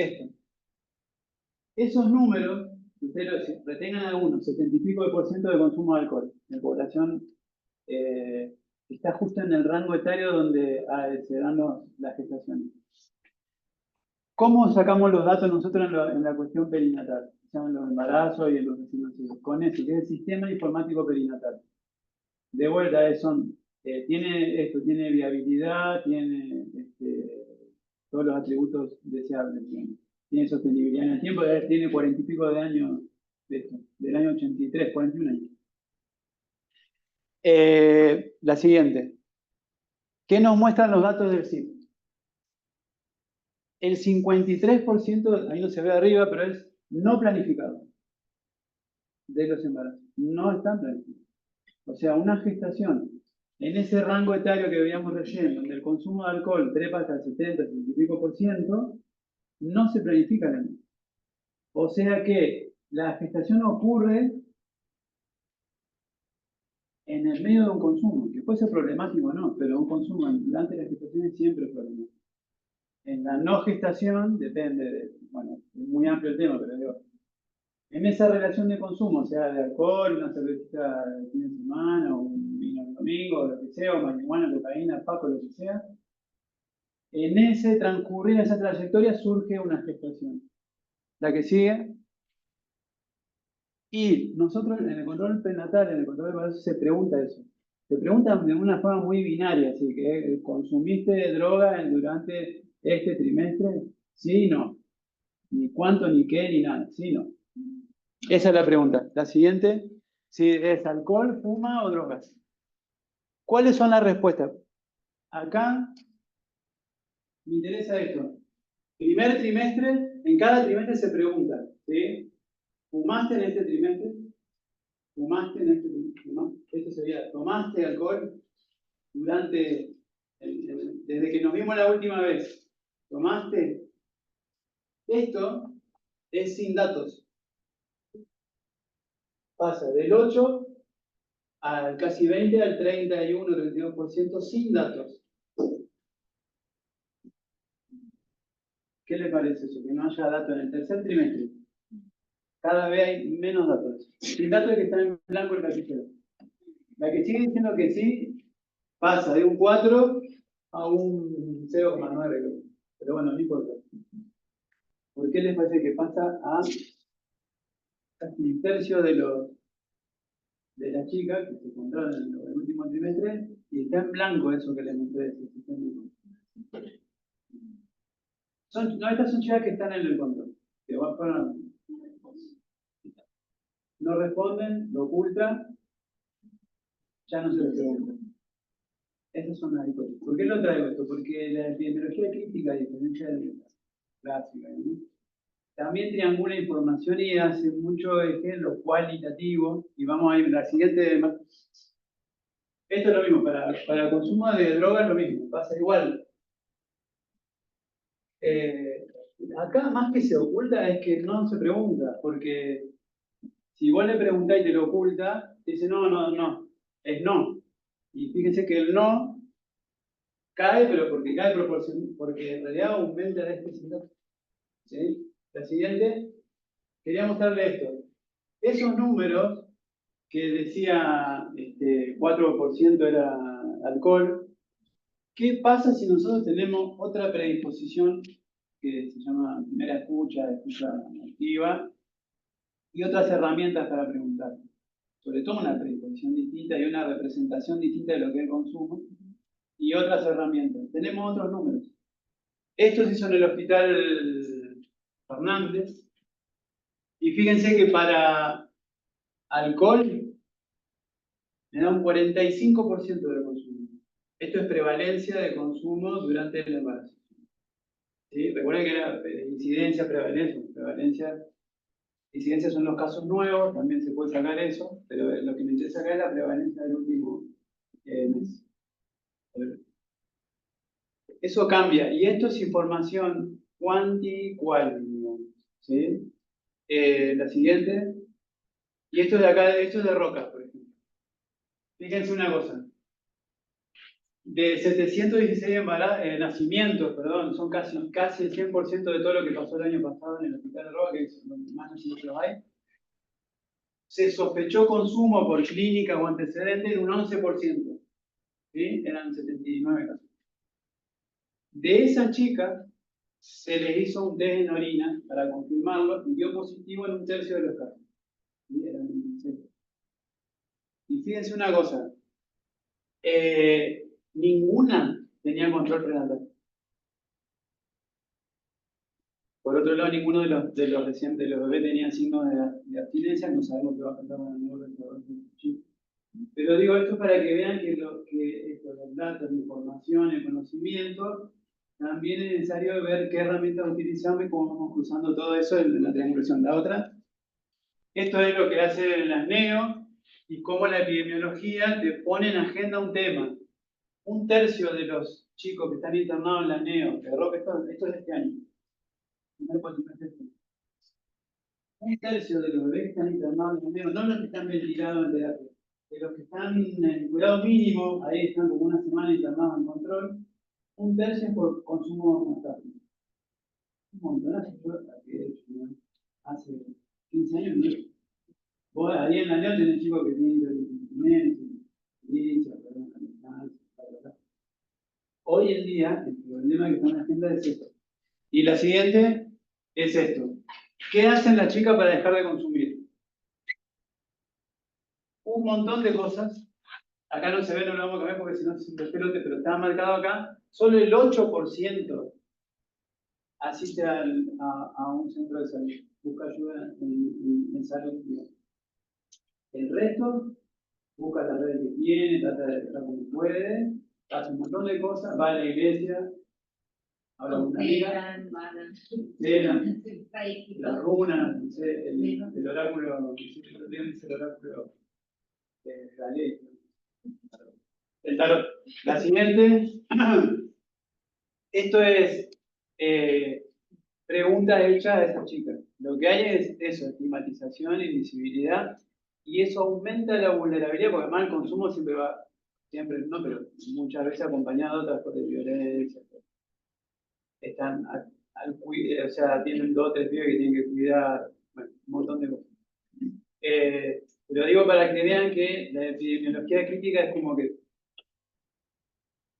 Esos números, ustedes retengan algunos, 70 y pico % de consumo de alcohol en población está justo en el rango etario donde se dan las gestaciones. ¿Cómo sacamos los datos nosotros en la cuestión perinatal? O sea, en los embarazos y en los recién nacidos. Con eso, que es el sistema informático perinatal. De vuelta, tiene viabilidad, tiene todos los atributos deseables. Tiene sostenibilidad en el tiempo, tiene 40 y pico de años de esto, del año 83, 41 años. La siguiente. ¿Qué nos muestran los datos del CIP? El 53%, ahí no se ve arriba, pero es no planificado de los embarazos. No están planificados. O sea, una gestación en ese rango etario que veíamos recién, donde el consumo de alcohol trepa hasta el 70, 70 y pico por ciento, no se planifica el embarazo. O sea que la gestación ocurre en el medio de un consumo, que puede ser problemático o no, pero un consumo durante la gestación es siempre problemático. En la no gestación depende, bueno, es muy amplio el tema, pero digo, en esa relación de consumo, sea de alcohol, una cervecita el fin de semana, o un vino el domingo, o lo que sea, o marihuana, cocaína, paco, lo que sea, en ese transcurrir, esa trayectoria, surge una gestación. La que sigue. Y nosotros en el control prenatal, en el control de embarazo, se pregunta eso. Se pregunta de una forma muy binaria, así que ¿consumiste droga durante este trimestre? Sí, no. Ni cuánto, ni qué, ni nada. Sí, no. Esa es la pregunta. La siguiente, si es alcohol, fuma o drogas. ¿Cuáles son las respuestas? Acá me interesa esto. Primer trimestre, en cada trimestre se pregunta, ¿sí? ¿Fumaste en este trimestre? ¿Fumaste en este trimestre? Esto sería, ¿tomaste alcohol durante, desde que nos vimos la última vez? ¿Tomaste? Esto es sin datos. Pasa del 8 al casi 20, al 31, 32% sin datos. ¿Qué le parece eso? Que no haya datos en el tercer trimestre. Cada vez hay menos datos. Sin datos es que está en blanco el casillero. La que sigue diciendo que sí, pasa de un 4 a un 0,9. Pero bueno, no importa. ¿Por qué les parece que pasa a casi un tercio de las chicas que se encontraron en el último trimestre y está en blanco eso que les mostré? No, estas son chicas que están en el control. Que no responden, lo ocultan, ya no se les pregunta. Esas son las hipótesis. ¿Por qué lo traigo esto? Porque la epidemiología crítica, a diferencia de la clásica, ¿no?, también triangula información y hace mucho lo cualitativo. Y vamos a ir a la siguiente. Esto es lo mismo, para el consumo de drogas es lo mismo, pasa igual. Acá más que se oculta es que no se pregunta, porque si vos le preguntás y te lo oculta, te dice no, es no. Y fíjense que el no cae, pero porque cae proporción, porque en realidad aumenta la especificidad. ¿Sí? La siguiente, quería mostrarle esto. Esos números que decía 4% era alcohol, ¿qué pasa si nosotros tenemos otra predisposición que se llama primera escucha activa, y otras herramientas para preguntar? Sobre todo una predisposición distinta y una representación distinta de lo que es el consumo, y otras herramientas. Tenemos otros números. Esto se hizo en el Hospital Fernández, y fíjense que para alcohol me da un 45% de consumo. Esto es prevalencia de consumo durante el embarazo. ¿Sí? Recuerden que era incidencia, prevalencia. Incidencia son los casos nuevos, también se puede sacar eso, pero lo que me interesa acá es la prevalencia del último mes. Eso cambia, y esto es información cuanti-cual, ¿sí? La siguiente, y esto de acá, esto es de Roca, por ejemplo. Fíjense una cosa. De 716 nacimientos, son casi el 100% de todo lo que pasó el año pasado en el Hospital de Roca, que es donde más nacimientos hay. Se sospechó consumo por clínica o antecedente en un 11%. ¿Sí? Eran 79 casos. De esas chicas, se les hizo un test en orina para confirmarlo y dio positivo en un tercio de los casos. ¿Sí? Eran 26. Y fíjense una cosa. Ninguna tenía control prenatal. Por otro lado, ninguno de los bebés tenía signos de abstinencia, no sabemos qué va a pasar con el nuevo respirador. Pero digo esto para que vean que los datos, la información, el conocimiento también es necesario ver qué herramientas utilizamos y cómo vamos cruzando todo eso en la triangulación. La otra, esto es lo que hacen las NEO y cómo la epidemiología te pone en agenda un tema. Un tercio de los chicos que están internados en la NEO, esto es de este año, un tercio de los bebés que están internados en la NEO, no los que están ventilados en terapia, de los que están en cuidado mínimo, ahí están como una semana internados en control, un tercio por consumo mascarilla. Un montonazo, hace 15 años, ¿no? Vos ahí en la NEO tenés chicos que tienen hoy en día, el problema que está en la agenda es esto. Y la siguiente es esto. ¿Qué hacen las chicas para dejar de consumir? Un montón de cosas. Acá no se ve, no lo vamos a cambiar porque si no es un despelote, pero está marcado acá. Solo el 8% asiste a un centro de salud. Busca ayuda en salud. El resto busca las redes que tiene, trata de dejar como puede, hace un montón de cosas, va a la iglesia, habla con una amiga, las runas, no sé, el oráculo, no sé, el oráculo galés, el tarot. La siguiente, esto es pregunta hecha a esa chica. Lo que hay es eso, estigmatización, invisibilidad, y eso aumenta la vulnerabilidad, porque además el consumo siempre va, siempre no, pero muchas veces acompañado de otras cosas de violencia. Están o sea, tienen 2 o 3 pibes que tienen que cuidar, bueno, un montón de cosas. Lo digo para que vean que la epidemiología crítica es como que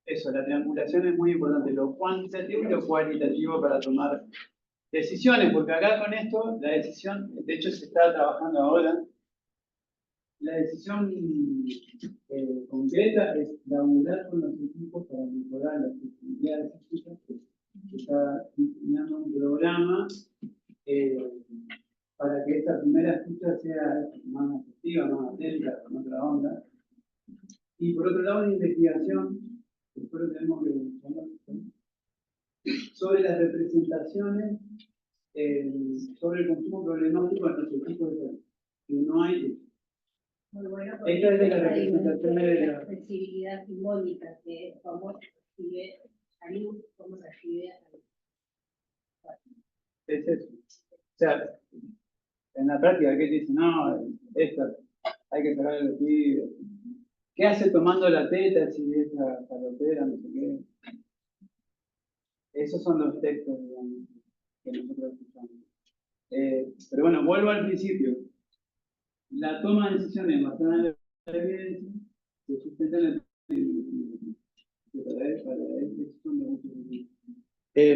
eso, la triangulación es muy importante, lo cuantitativo y lo cualitativo para tomar decisiones, porque acá con esto, la decisión, de hecho se está trabajando ahora, la decisión concreta es laburar con los equipos para mejorar la accesibilidad de esas chicas. Se está diseñando un programa para que esta primera escucha sea más efectiva, más atenta, con otra onda. Y por otro lado, una investigación, que después tenemos que sobre las representaciones, sobre el consumo problemático en los equipos de salud. Que no hay. Muy bueno, Esta es de las hay una representaciones de la accesibilidad simbólica, que es cómo se recibe salud, cómo se recibe es eso. O sea, en la práctica, ¿qué te dicen? No, esta, hay que sacar los pibes. ¿Qué hace tomando la teta si esa palopera, no sé qué? Esos son los textos, digamos, que nosotros escuchamos. Pero bueno, vuelvo al principio. La toma de decisiones basada en la evidencia se sustenta en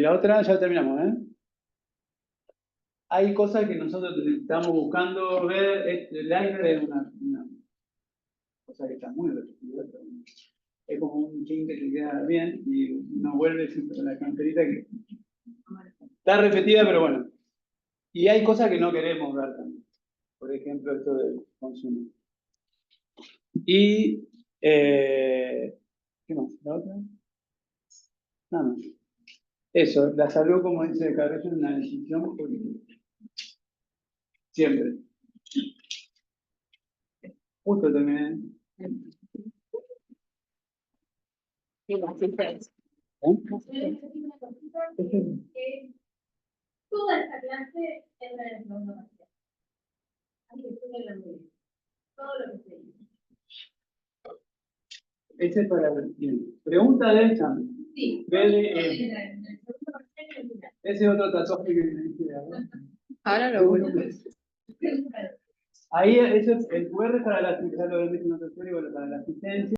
la otra, ya terminamos, ¿eh? Hay cosas que nosotros estamos buscando ver. El iceberg es una cosa que está muy repetida. Es como un chin que te queda bien y uno vuelve siempre a la canterita que está repetida, pero bueno. Y hay cosas que no queremos ver también. Por ejemplo, esto del consumo. Y, ¿qué más? ¿La otra? Nada más. Eso, la salud, como dice Carrillo, es una decisión política. Siempre. Justo terminé. Sí, la asistencia. Toda esta clase entra en el segundo parcial. Así que estudienla muy bien. Todo lo que se dice. Ese es para ver. Bien. Pregunta de esta. Sí. Ese es otro tatuaje que me dice. Ahora lo vuelvo. Ahí, ese es el QR para la asistencia.